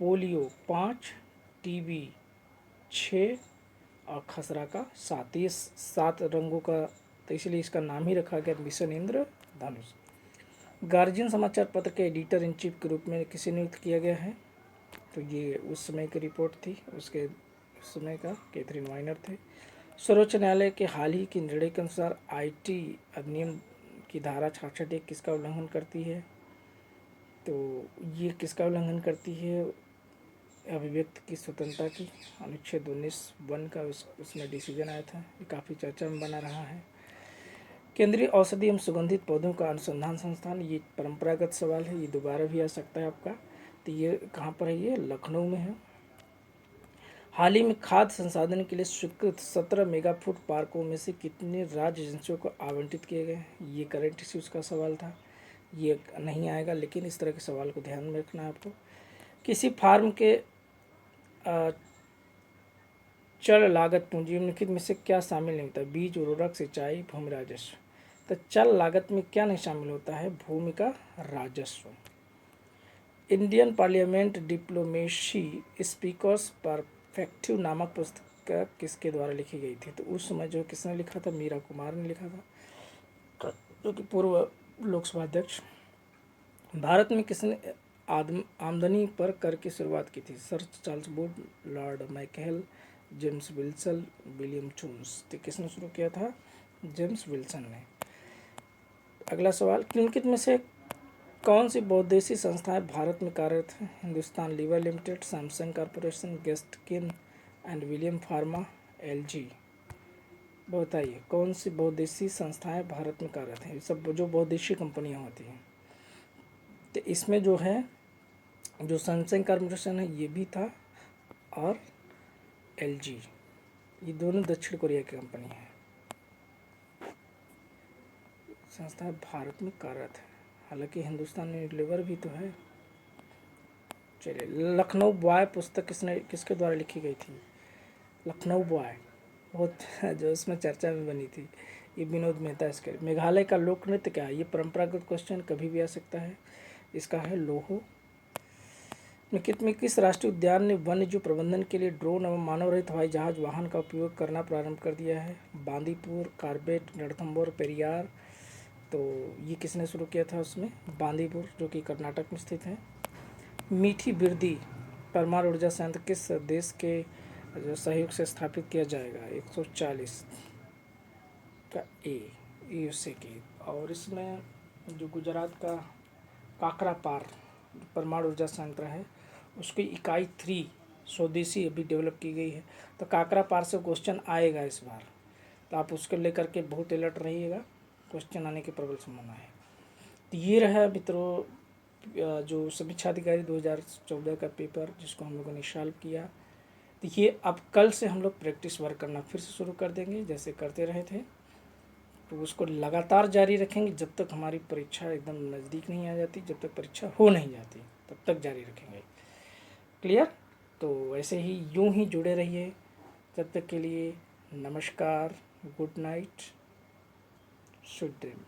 पोलियो 5, टीबी 6 और खसरा का 7। ये 7 रंगों का, तो इसलिए इसका नाम ही रखा गया मिशन इंद्रधनुष। गार्जियन समाचार पत्र के एडिटर इन चीफ के रूप में किसे नियुक्त किया गया है? तो ये उस समय की रिपोर्ट थी, उसके उस समय का कैथरीन वाइनर थे। सर्वोच्च न्यायालय के हाल ही के निर्णय के अनुसार आईटी अधिनियम की धारा 66 किसका उल्लंघन करती है? तो ये किसका उल्लंघन करती है? अभिव्यक्ति की स्वतंत्रता की। अनुच्छेद 19(1) का उसमें डिसीजन आया था, ये काफ़ी चर्चा में बना रहा है। केंद्रीय औषधि एवं सुगंधित पौधों का अनुसंधान संस्थान, ये परंपरागत सवाल है, ये दोबारा भी आ सकता है आपका। तो ये कहाँ पर है? ये लखनऊ में है। हाल ही में खाद्य संसाधन के लिए स्वीकृत 17 मेगा फूड पार्कों में से कितने राज्य एजेंसियों को आवंटित किए गए? ये करंट इश्यूज़ का सवाल था, ये नहीं आएगा, लेकिन इस तरह के सवाल को ध्यान में रखना है आपको। किसी फार्म के चल लागत पूंजी निम्नलिखित में से क्या शामिल नहीं होता? बीज, उर्वरक, सिंचाई, भूमि राजस्व। तो चल लागत में क्या नहीं शामिल होता है? भूमि का राजस्व। Indian parliament diplomacy speakers perfective नामक पुस्तक किसके द्वारा लिखी गई थी? तो उस समय जो किसने लिखा था? मीरा कुमार ने लिखा था, जो कि पूर्व लोकसभा अध्यक्ष। भारत में किसने आमदनी पर कर की शुरुआत की थी? Sir Charles Wood, Lord Michael, James Wilson, William Jones. तो किसने शुरू किया था? जेम्स विल्सन ने। अगला सवाल, निम्नलिखित में से कौन सी बहुउद्देशीय संस्थाएं भारत में कार्यरत हैं? Hindustan Lever Limited, Samsung Corporation, Guest Keen and William Pharma, LG. बताइए कौन सी बहुउद्देशीय संस्थाएं भारत में कार्यरत हैं? ये सब जो बहुउद्देशीय कंपनियां होती हैं। तो इसमें जो है, जो सैमसंग कॉरपोरेशन है ये भी था, और एलजी, ये दोनों दक्षिण कोरिया की कंपनी है। संस्थाएं भारत में कार्यरत है, हालांकि हिंदुस्तान यूनिलीवर भी तो है। चलिए, लखनऊ बॉय पुस्तक किसके द्वारा लिखी गई थी? लखनऊ बॉय बहुत जो उसमें चर्चा में बनी थी, ये विनोद मेहता इसके। मेघालय का लोक नृत्य क्या है? ये परंपरागत क्वेश्चन कभी भी आ सकता है। इसका है लोहो। निम्नलिखित में किस राष्ट्रीय उद्यान ने वन्यजीव प्रबंधन के लिए ड्रोन एवं मानव रहित हवाई जहाज वाहन का उपयोग करना प्रारंभ कर दिया है? बांदीपुर, कार्बेट, रणथंभौर, पेरियार। तो ये किसने शुरू किया था? उसमें बांदीपुर, जो कि कर्नाटक में स्थित है। मीठी बिरदी परमाणु ऊर्जा संयंत्र किस देश के जो सहयोग से स्थापित किया जाएगा? 140 का ए, यूएसए की। और इसमें जो गुजरात का काकरापार परमाणु ऊर्जा संयंत्र है, उसकी इकाई 3 स्वदेशी अभी डेवलप की गई है। तो काकरापार से क्वेश्चन आएगा इस बार, तो आप उसको लेकर के बहुत अलर्ट रहिएगा, क्वेश्चन आने की प्रबल संभावना है। तो ये रहा मित्रों जो समीक्षा अधिकारी 2014 का पेपर, जिसको हम लोगों ने सॉल्व किया। तो ये अब कल से हम लोग प्रैक्टिस वर्क करना फिर से शुरू कर देंगे, जैसे करते रहे थे। तो उसको लगातार जारी रखेंगे जब तक हमारी परीक्षा एकदम नज़दीक नहीं आ जाती, जब तक परीक्षा हो नहीं जाती तब तक जारी रखेंगे। क्लियर? तो ऐसे ही यूं ही जुड़े रहिए। तब तक के लिए नमस्कार, गुड नाइट, शुभ ड्रीम।